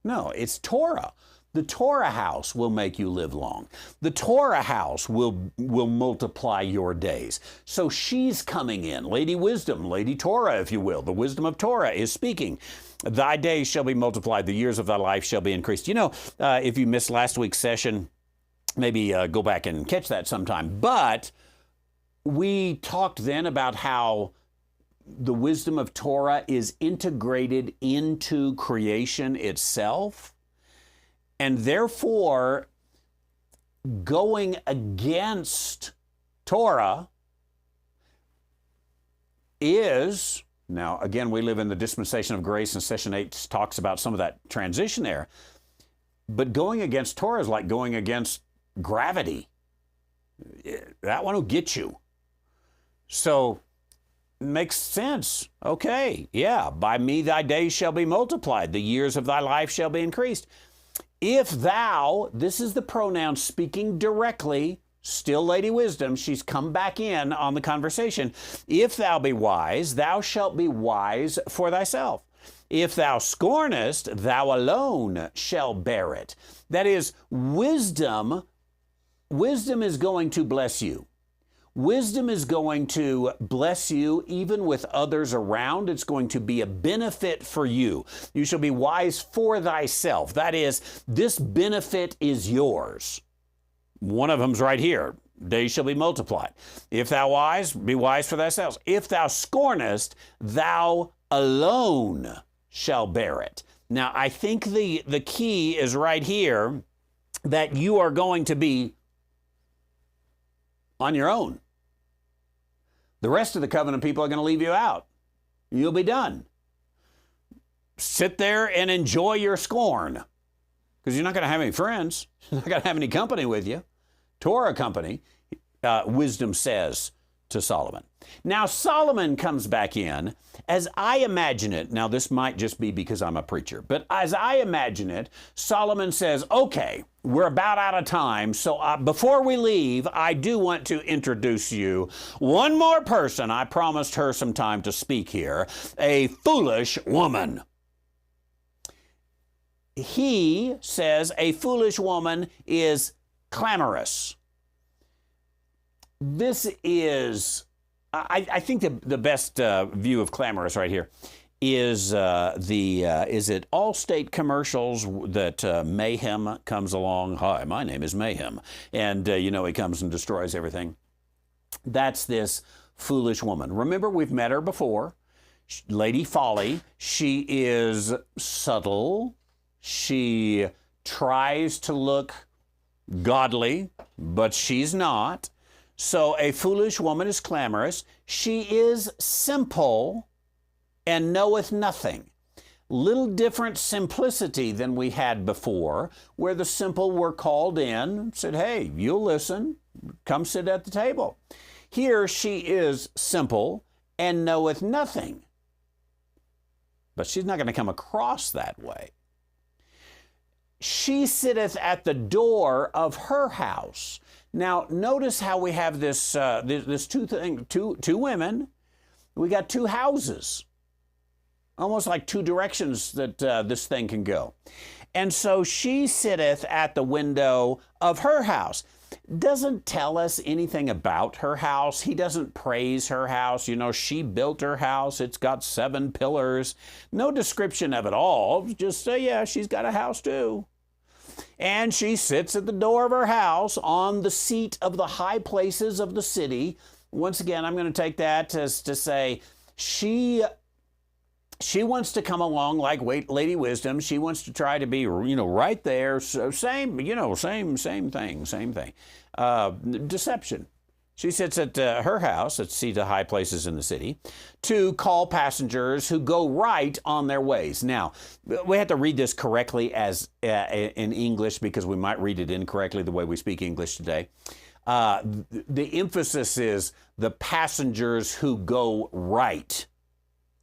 S1: No, it's Torah. The Torah house will make you live long. The Torah house will multiply your days. So she's coming in. Lady Wisdom, Lady Torah, if you will. The wisdom of Torah is speaking. Thy days shall be multiplied. The years of thy life shall be increased. If you missed last week's session, maybe go back and catch that sometime. But we talked then about how the wisdom of Torah is integrated into creation itself, and therefore going against Torah is, now again, we live in the dispensation of grace, and session 8 talks about some of that transition there, but going against Torah is like going against gravity. That one will get you. So makes sense. Okay, yeah, by me thy days shall be multiplied, the years of thy life shall be increased. If thou, this is the pronoun speaking directly, still Lady Wisdom, she's come back in on the conversation. If thou be wise, thou shalt be wise for thyself. If thou scornest, thou alone shall bear it. That is, wisdom is going to bless you. Wisdom is going to bless you even with others around. It's going to be a benefit for you. You shall be wise for thyself. That is, this benefit is yours. One of them's right here. Days shall be multiplied. If thou wise, be wise for thyself. If thou scornest, thou alone shall bear it. Now, I think the key is right here, that you are going to be on your own. The rest of the covenant people are going to leave you out. You'll be done. Sit there and enjoy your scorn, because you're not going to have any friends. You're not going to have any company with you. Torah company, wisdom says to Solomon. Now, Solomon comes back in, as I imagine it. Now, this might just be because I'm a preacher, but as I imagine it, Solomon says, okay, we're about out of time, so before we leave, I do want to introduce you one more person. I promised her some time to speak here, a foolish woman. He says a foolish woman is clamorous. This is, I think the best view of clamorous right here is is it Allstate commercials that Mayhem comes along. Hi, my name is Mayhem. And, he comes and destroys everything. That's this foolish woman. Remember, we've met her before. Lady Folly. She is subtle. She tries to look godly, but she's not. So a foolish woman is clamorous. She is simple and knoweth nothing. Little different simplicity than we had before, where the simple were called in, said, hey, you'll listen, come sit at the table. Here she is simple and knoweth nothing. But she's not going to come across that way. She sitteth at the door of her house. Now, notice how we have this two women. We got two houses, almost like two directions that this thing can go. And so she sitteth at the window of her house. Doesn't tell us anything about her house. He doesn't praise her house. She built her house. It's got 7 pillars. No description of it all. Just say, yeah, she's got a house too. And she sits at the door of her house on the seat of the high places of the city. Once again, I'm going to take that as to say she wants to come along like Lady Wisdom. She wants to try to be, right there. So same thing. Deception. She sits at her house, at the seat of high places in the city, to call passengers who go right on their ways. Now, we have to read this correctly as in English, because we might read it incorrectly the way we speak English today. The emphasis is the passengers who go right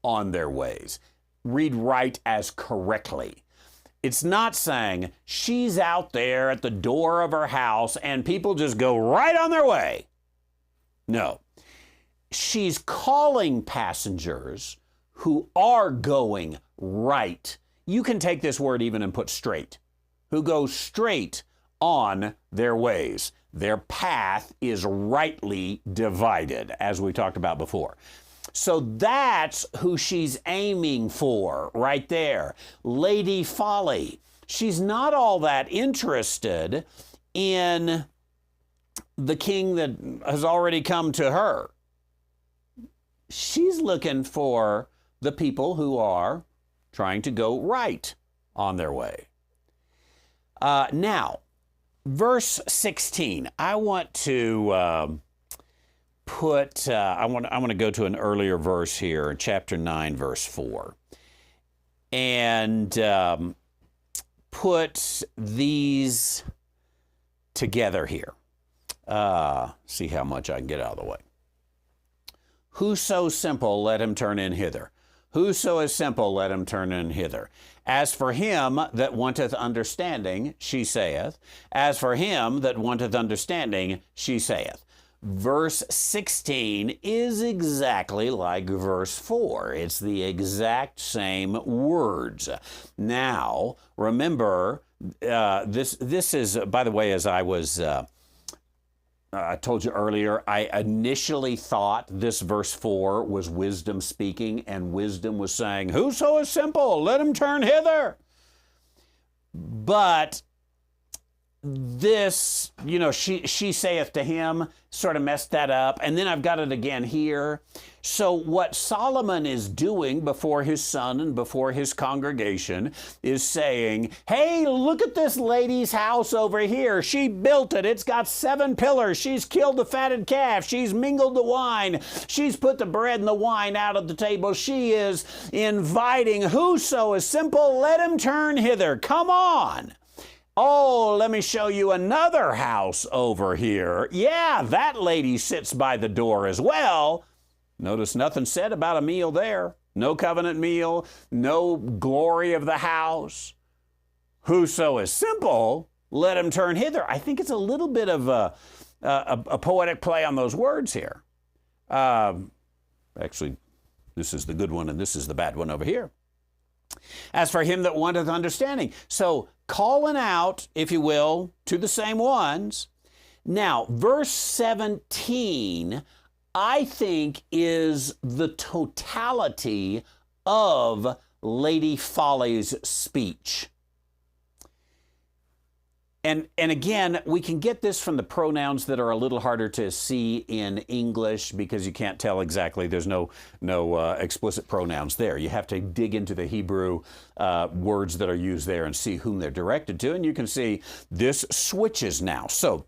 S1: on their ways. Read right as correctly. It's not saying she's out there at the door of her house and people just go right on their way. No. She's calling passengers who are going right. You can take this word even and put straight. Who go straight on their ways. Their path is rightly divided, as we talked about before. So that's who she's aiming for right there. Lady Folly. She's not all that interested in the king that has already come to her. She's looking for the people who are trying to go right on their way. Now, verse 16, I want to I want to go to an earlier verse here, chapter 9, verse 4, and put these together here. See how much I can get out of the way. Whoso simple, let him turn in hither. Whoso is simple, let him turn in hither. As for him that wanteth understanding, she saith. As for him that wanteth understanding, she saith. Verse 16 is exactly like verse 4. It's the exact same words. Now, remember, this is, by the way, as I told you earlier, I initially thought this verse 4 was wisdom speaking, and wisdom was saying, whoso is simple, let him turn hither. But this, she saith to him, sort of messed that up. And then I've got it again here. So what Solomon is doing before his son and before his congregation is saying, hey, look at this lady's house over here. She built it. It's got 7 pillars. She's killed the fatted calf. She's mingled the wine. She's put the bread and the wine out at the table. She is inviting whoso is simple, let him turn hither. Come on. Oh, let me show you another house over here. Yeah, that lady sits by the door as well. Notice nothing said about a meal there. No covenant meal, no glory of the house. Whoso is simple, let him turn hither. I think it's a little bit of a poetic play on those words here. Actually, this is the good one and this is the bad one over here. As for him that wanteth understanding. So calling out, if you will, to the same ones. Now, verse 17, I think, is the totality of Lady Folly's speech. And again, we can get this from the pronouns that are a little harder to see in English because you can't tell exactly. There's no explicit pronouns there. You have to dig into the Hebrew words that are used there and see whom they're directed to. And you can see this switches now. So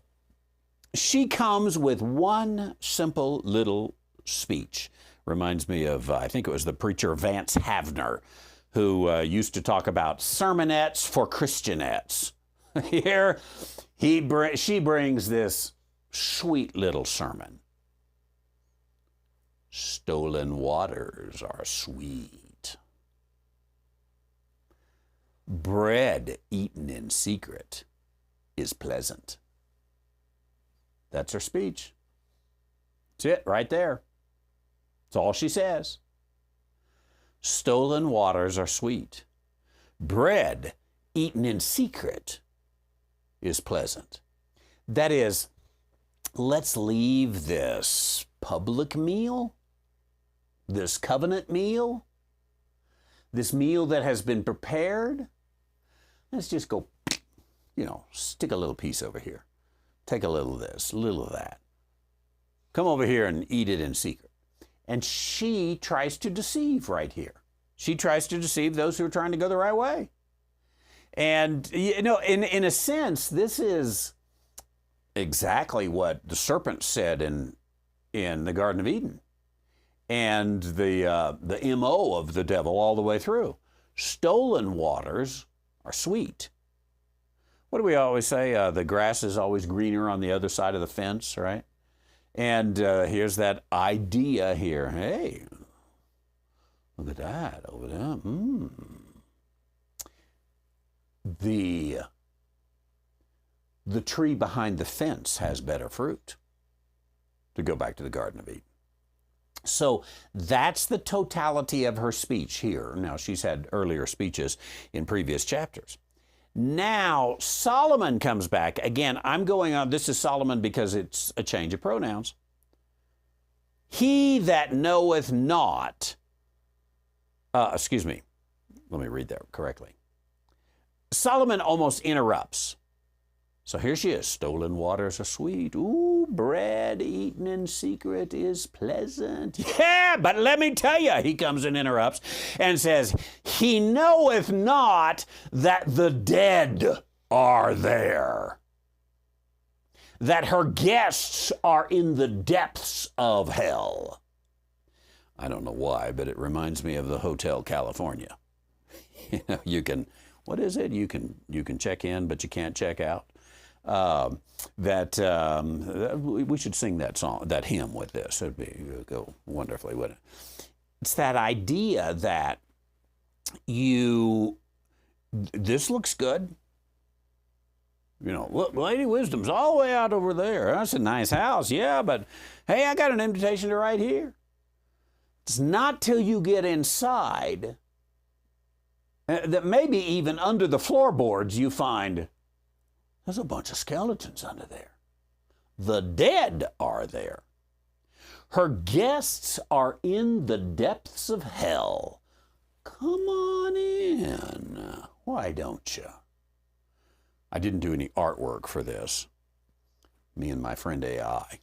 S1: she comes with one simple little speech. Reminds me of, I think it was the preacher Vance Havner, who used to talk about sermonettes for Christianettes. Here, she brings this sweet little sermon. Stolen waters are sweet. Bread eaten in secret is pleasant. That's her speech. That's it right there. That's all she says. Stolen waters are sweet. Bread eaten in secret is pleasant. That is, let's leave this public meal, this covenant meal, this meal that has been prepared. Let's just go, stick a little piece over here. Take a little of this, a little of that. Come over here and eat it in secret. And she tries to deceive right here. She tries to deceive those who are trying to go the right way. And, in a sense, this is exactly what the serpent said in the Garden of Eden. And the MO of the devil all the way through. Stolen waters are sweet. What do we always say? The grass is always greener on the other side of the fence, right? And here's that idea here. Hey, look at that over there. The tree behind the fence has better fruit, to go back to the Garden of Eden. So that's the totality of her speech here. Now, she's had earlier speeches in previous chapters. Now, Solomon comes back. Again, I'm going on, this is Solomon because it's a change of pronouns. He that knoweth not, let me read that correctly. Solomon almost interrupts So here she is. Stolen waters are sweet. Ooh, bread eaten in secret is pleasant. Yeah, but let me tell you, he comes and interrupts and says, he knoweth not that the dead are there, that her guests are in the depths of hell. I don't know why, but it reminds me of the Hotel California. You know, you can, what is it? You can check in, but you can't check out. We should sing that song, that hymn with this. It'd go wonderfly, wouldn't it? It's that idea that this looks good. You know, look, Lady Wisdom's all the way out over there. That's a nice house, yeah, but hey, I got an invitation to right here. It's not till you get inside that maybe even under the floorboards you find there's a bunch of skeletons under there. The dead are there. Her guests are in the depths of hell. Come on in. Why don't you? I didn't do any artwork for this. Me and my friend AI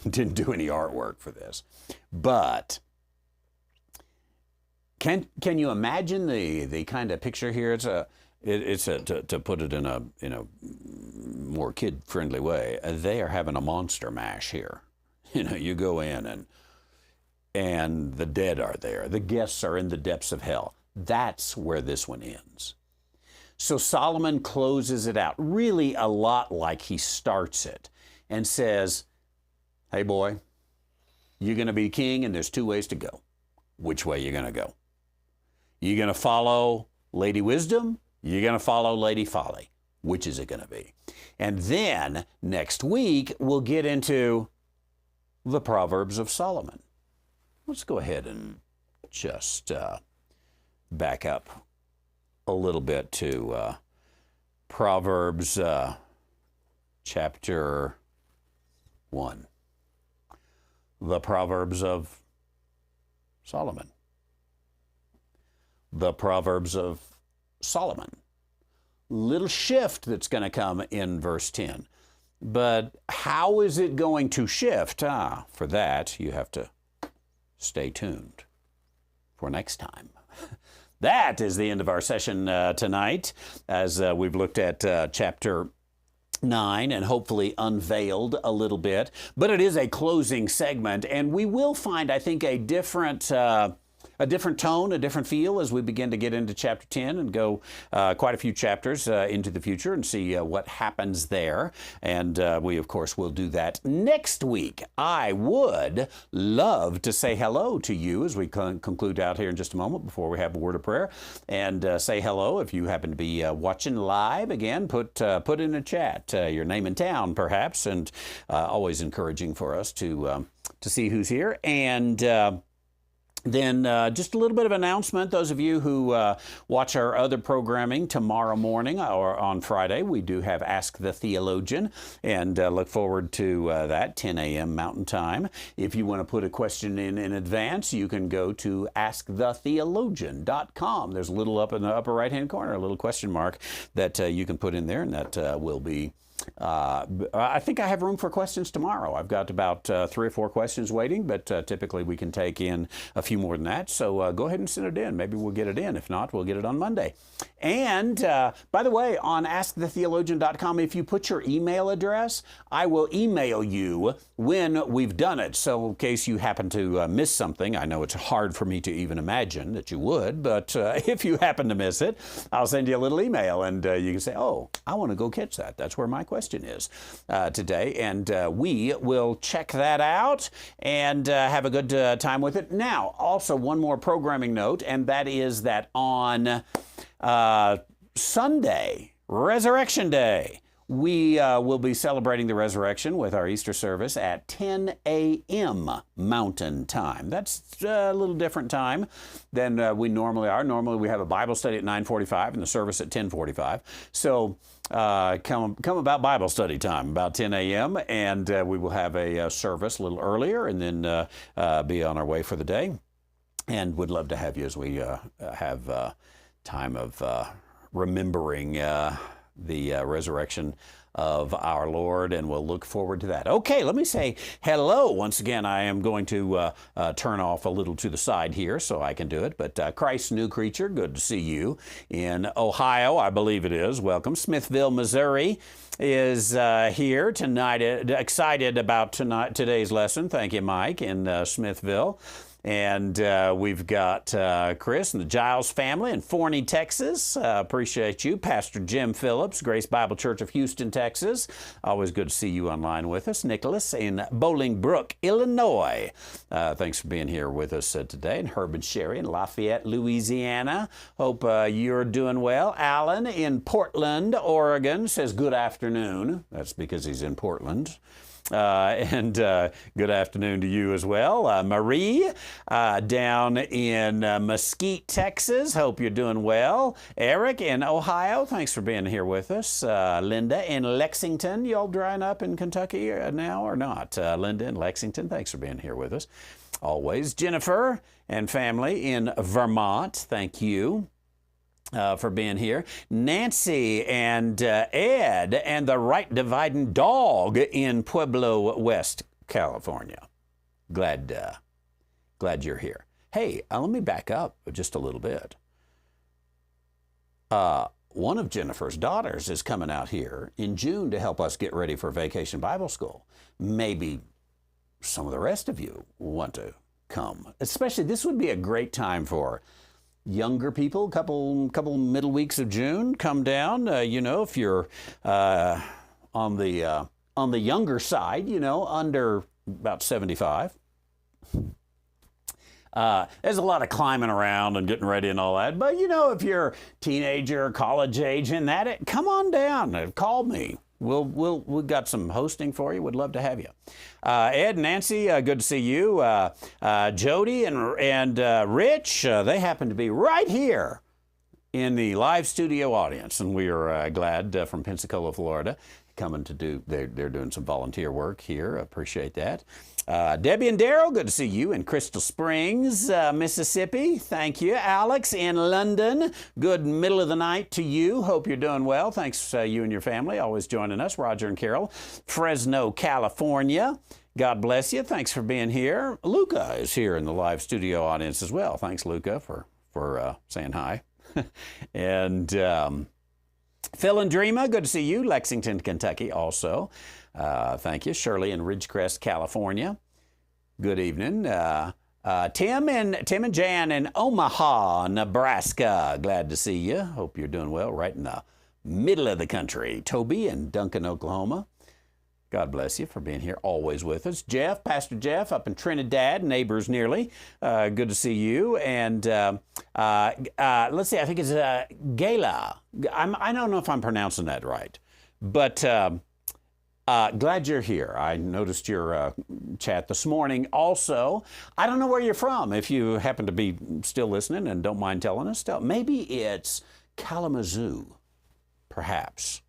S1: didn't do any artwork for this. But can you imagine the kind of picture here? To put it in a more kid-friendly way, they are having a monster mash here. You know, you go in and the dead are there. The guests are in the depths of hell. That's where this one ends. So Solomon closes it out really a lot like he starts it and says, hey boy, you're going to be king and there's two ways to go. Which way you going to go? You going to follow Lady Wisdom? You're going to follow Lady Folly. Which is it going to be? And then next week, we'll get into the Proverbs of Solomon. Let's go ahead and just back up a little bit to Proverbs chapter 1. The Proverbs of Solomon. The Proverbs of Solomon. Little shift that's going to come in verse 10. But how is it going to shift? For that, you have to stay tuned for next time. That is the end of our session tonight, as we've looked at chapter 9 and hopefully unveiled a little bit. But it is a closing segment, and we will find, I think, a different tone, a different feel as we begin to get into chapter 10 and go quite a few chapters into the future and see what happens there. And we, of course, will do that next week. I would love to say hello to you as we conclude out here in just a moment before we have a word of prayer. And say hello if you happen to be watching live. Again, put in a chat your name and town, perhaps, and always encouraging for us to see who's here. And then just a little bit of announcement. Those of you who watch our other programming tomorrow morning or on Friday, we do have Ask the Theologian, and look forward to that, 10 a.m. Mountain Time. If you want to put a question in advance, you can go to askthetheologian.com. There's a little up in the upper right-hand corner, a little question mark that you can put in there, and that will be I think I have room for questions tomorrow. I've got about 3 or 4 questions waiting, but typically we can take in a few more than that. So go ahead and send it in. Maybe we'll get it in. If not, we'll get it on Monday. And by the way, on askthetheologian.com, if you put your email address, I will email you when we've done it. So in case you happen to miss something, I know it's hard for me to even imagine that you would, but if you happen to miss it, I'll send you a little email, and you can say, oh, I want to go catch that. That's where my question is today, and we will check that out and have a good time with it. Now, also one more programming note, and that is that on Sunday, Resurrection Day, we will be celebrating the resurrection with our Easter service at 10 a.m. Mountain Time. That's a little different time than we normally are. Normally we have a Bible study at 9:45 and the service at 10:45. So come about Bible study time, about 10 a.m., and we will have a service a little earlier and then be on our way for the day. And would love to have you as we have time of remembering the resurrection of our Lord, and we'll look forward to that. Okay, let me say hello. Once again, I am going to turn off a little to the side here so I can do it, but Christ's New Creature, good to see you in Ohio, I believe it is. Welcome. Smithville, Missouri is here tonight, excited about today's lesson. Thank you, Mike, in Smithville. And we've got Chris and the Giles family in Forney, Texas. Appreciate you. Pastor Jim Phillips, Grace Bible Church of Houston, Texas. Always good to see you online with us. Nicholas in Bolingbrook, Illinois. Thanks for being here with us today. And Herb and Sherry in Lafayette, Louisiana. Hope you're doing well. Alan in Portland, Oregon says good afternoon. That's because he's in Portland. And good afternoon to you as well. Marie down in Mesquite, Texas. Hope you're doing well. Eric in Ohio. Thanks for being here with us. Linda in Lexington. You all drying up in Kentucky now or not? Linda in Lexington. Thanks for being here with us. Always. Jennifer and family in Vermont. Thank you. For being here. Nancy and Ed and the Right Dividing Dog in Pueblo, West California. Glad you're here. Hey, let me back up just a little bit. One of Jennifer's daughters is coming out here in June to help us get ready for Vacation Bible School. Maybe some of the rest of you want to come. Especially, this would be a great time for younger people, couple middle weeks of June, come down. If you're on the younger side, under about 75. There's a lot of climbing around and getting ready and all that. But if you're teenager, college age, and come on down. Call me. We've got some hosting for you. Would love to have you. Ed, Nancy, good to see you. Jody and Rich, they happen to be right here in the live studio audience, and we are glad from Pensacola, Florida, coming to do. They're doing some volunteer work here. Appreciate that. Debbie and Daryl, good to see you in Crystal Springs, Mississippi. Thank you. Alex in London, good middle of the night to you. Hope you're doing well. Thanks, you and your family, always joining us. Roger and Carol, Fresno, California. God bless you. Thanks for being here. Luca is here in the live studio audience as well. Thanks, Luca, for saying hi. And Phil and Dreama, good to see you. Lexington, Kentucky, also. Thank you. Shirley in Ridgecrest, California. Good evening. Tim and Jan in Omaha, Nebraska. Glad to see you. Hope you're doing well. Right in the middle of the country. Toby in Duncan, Oklahoma. God bless you for being here, always with us. Jeff, Pastor Jeff, up in Trinidad, neighbors nearly. Good to see you. And let's see, I think it's Gala. I don't know if I'm pronouncing that right, but glad you're here. I noticed your chat this morning. Also, I don't know where you're from. If you happen to be still listening and don't mind telling us, maybe it's Kalamazoo, perhaps.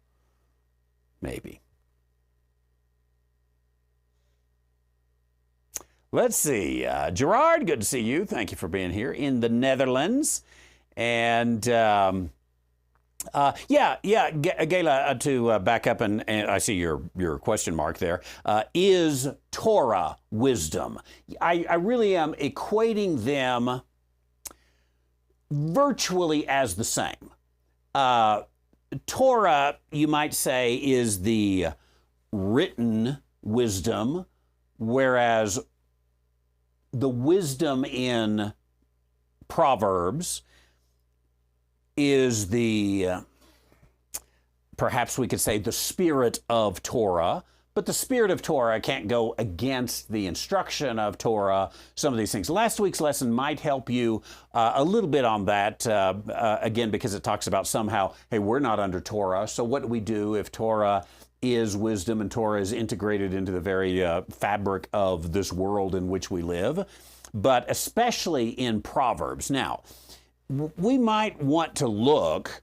S1: Maybe. Let's see. Gerard, good to see you. Thank you for being here in the Netherlands. And Gayla, to back up, and I see your question mark there. Is Torah wisdom? I really am equating them virtually as the same. Torah, you might say, is the written wisdom, whereas the wisdom in Proverbs is perhaps we could say, the spirit of Torah. But the spirit of Torah can't go against the instruction of Torah, some of these things. Last week's lesson might help you a little bit on that, again, because it talks about somehow, hey, we're not under Torah, so what do we do if Torah is wisdom and Torah is integrated into the very fabric of this world in which we live, but especially in Proverbs. Now, we might want to look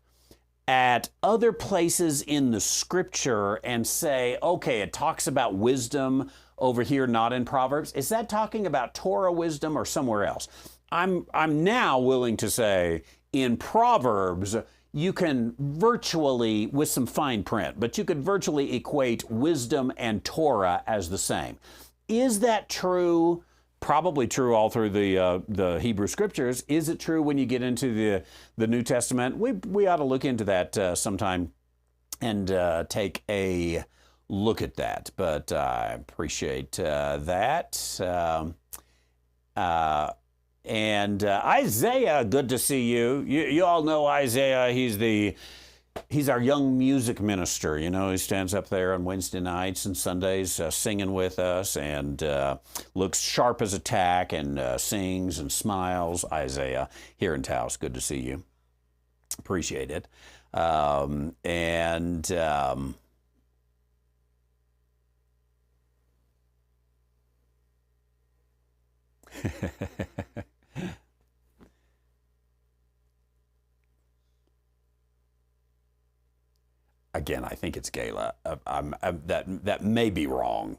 S1: at other places in the scripture and say, okay, it talks about wisdom over here, not in Proverbs. Is that talking about Torah wisdom or somewhere else? I'm now willing to say in Proverbs, you can virtually, with some fine print, but you could virtually equate wisdom and Torah as the same. Is that true? Probably true all through the Hebrew Scriptures. Is it true when you get into the New Testament? We ought to look into that sometime and take a look at that. But I appreciate that. And Isaiah, good to see you. You all know Isaiah. He's our young music minister. You know, he stands up there on Wednesday nights and Sundays singing with us and looks sharp as a tack and sings and smiles. Isaiah here in Taos, good to see you. Appreciate it. Again, I think it's Gala. That may be wrong.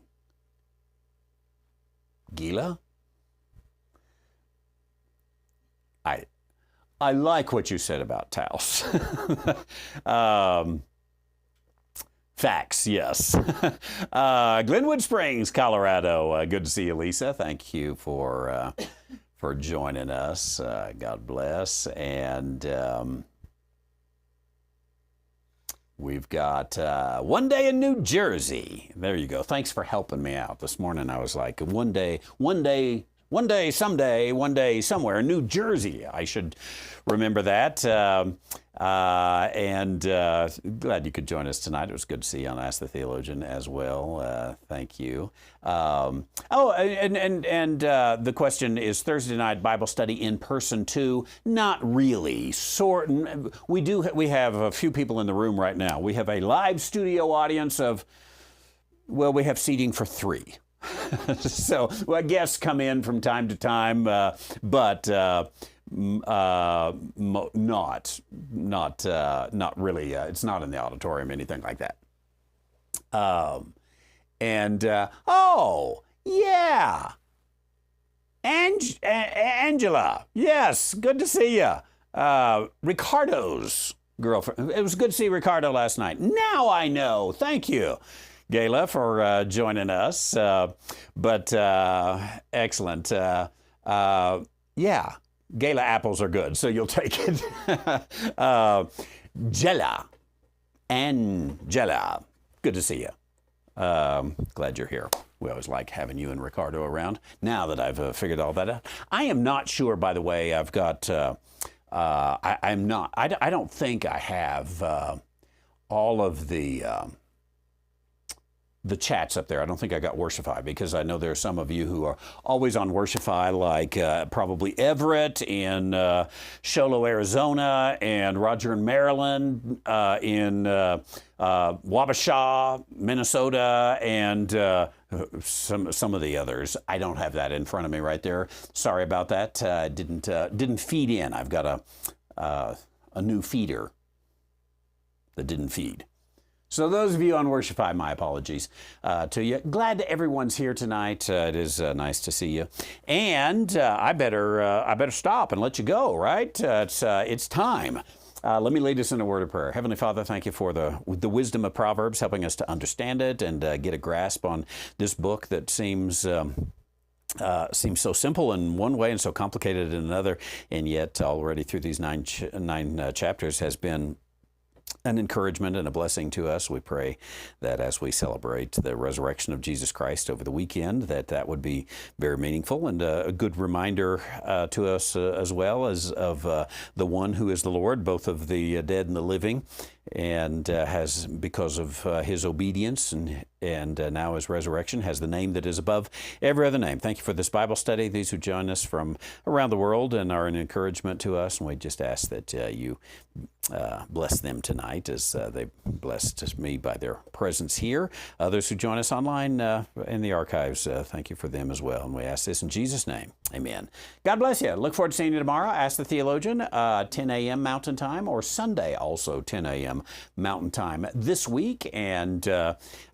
S1: Gila? I like what you said about Taos. Facts, yes. Glenwood Springs, Colorado. Good to see you, Lisa. Thank you for joining us. God bless. And we've got one day in New Jersey. There you go. Thanks for helping me out. This morning I was like, one day, someday, one day, somewhere, New Jersey. I should remember that. Glad you could join us tonight. It was good to see you on Ask the Theologian as well. Thank you. The question is Thursday night Bible study in person too? Not really. We have a few people in the room right now. We have a live studio audience of, well, we have seating for 3. So guests come in from time to time, but not really. It's not in the auditorium, anything like that. Oh yeah, Angela. Yes, good to see you. Ricardo's girlfriend. It was good to see Ricardo last night. Now I know. Thank you, Gayla, for joining us. Excellent. Yeah, Gala apples are good, so you'll take it. Angela, good to see you. Glad you're here. We always like having you and Ricardo around. Now that I've figured all that out, I am not sure. By the way, I've got. I'm not. I don't think I have all of the chats up there. I don't think I got Worshipify because I know there are some of you who are always on Worshipify, like probably Everett in Sheol, Arizona, and Roger in Maryland, in Wabasha, Minnesota, and some of the others. I don't have that in front of me right there. Sorry about that. Didn't feed in. I've got a new feeder that didn't feed. So those of you on Worshipify, my apologies to you. Glad that everyone's here tonight. It is nice to see you. And I better stop and let you go, right? It's time. Let me lead us in a word of prayer. Heavenly Father, thank you for the wisdom of Proverbs, helping us to understand it and get a grasp on this book that seems so simple in one way and so complicated in another, and yet already through these nine chapters has been an encouragement and a blessing to us. We pray that as we celebrate the resurrection of Jesus Christ over the weekend, that would be very meaningful and a good reminder to us as well as of the one who is the Lord, both of the dead and the living, and has, because of his obedience and now his resurrection, has the name that is above every other name. Thank you for this Bible study, these who join us from around the world and are an encouragement to us, and we just ask that you bless them tonight as they blessed me by their presence here. Others who join us online in the archives, thank you for them as well, and we ask this in Jesus' name. Amen. God bless you. Look forward to seeing you tomorrow. Ask the Theologian, 10 a.m. Mountain Time, or Sunday also 10 a.m. p.m. Mountain Time this week. And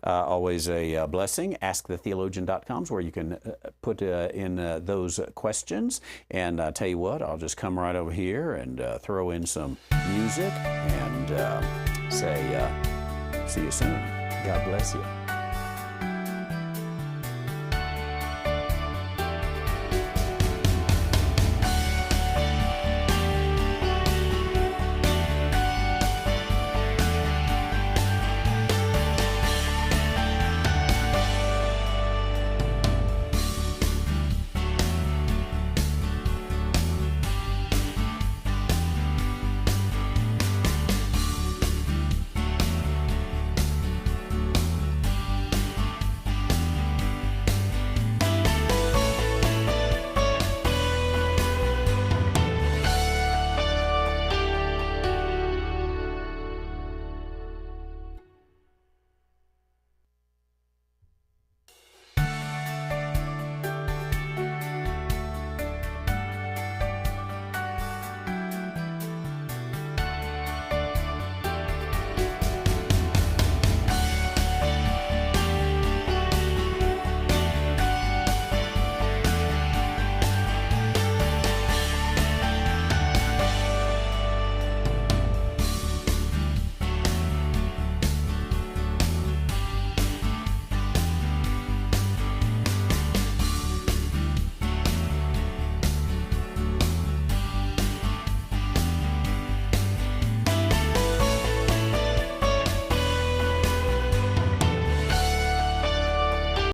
S1: always a blessing. AskTheTheologian.com is where you can put in those questions. And I tell you what, I'll just come right over here and throw in some music and say, see you soon. God bless you.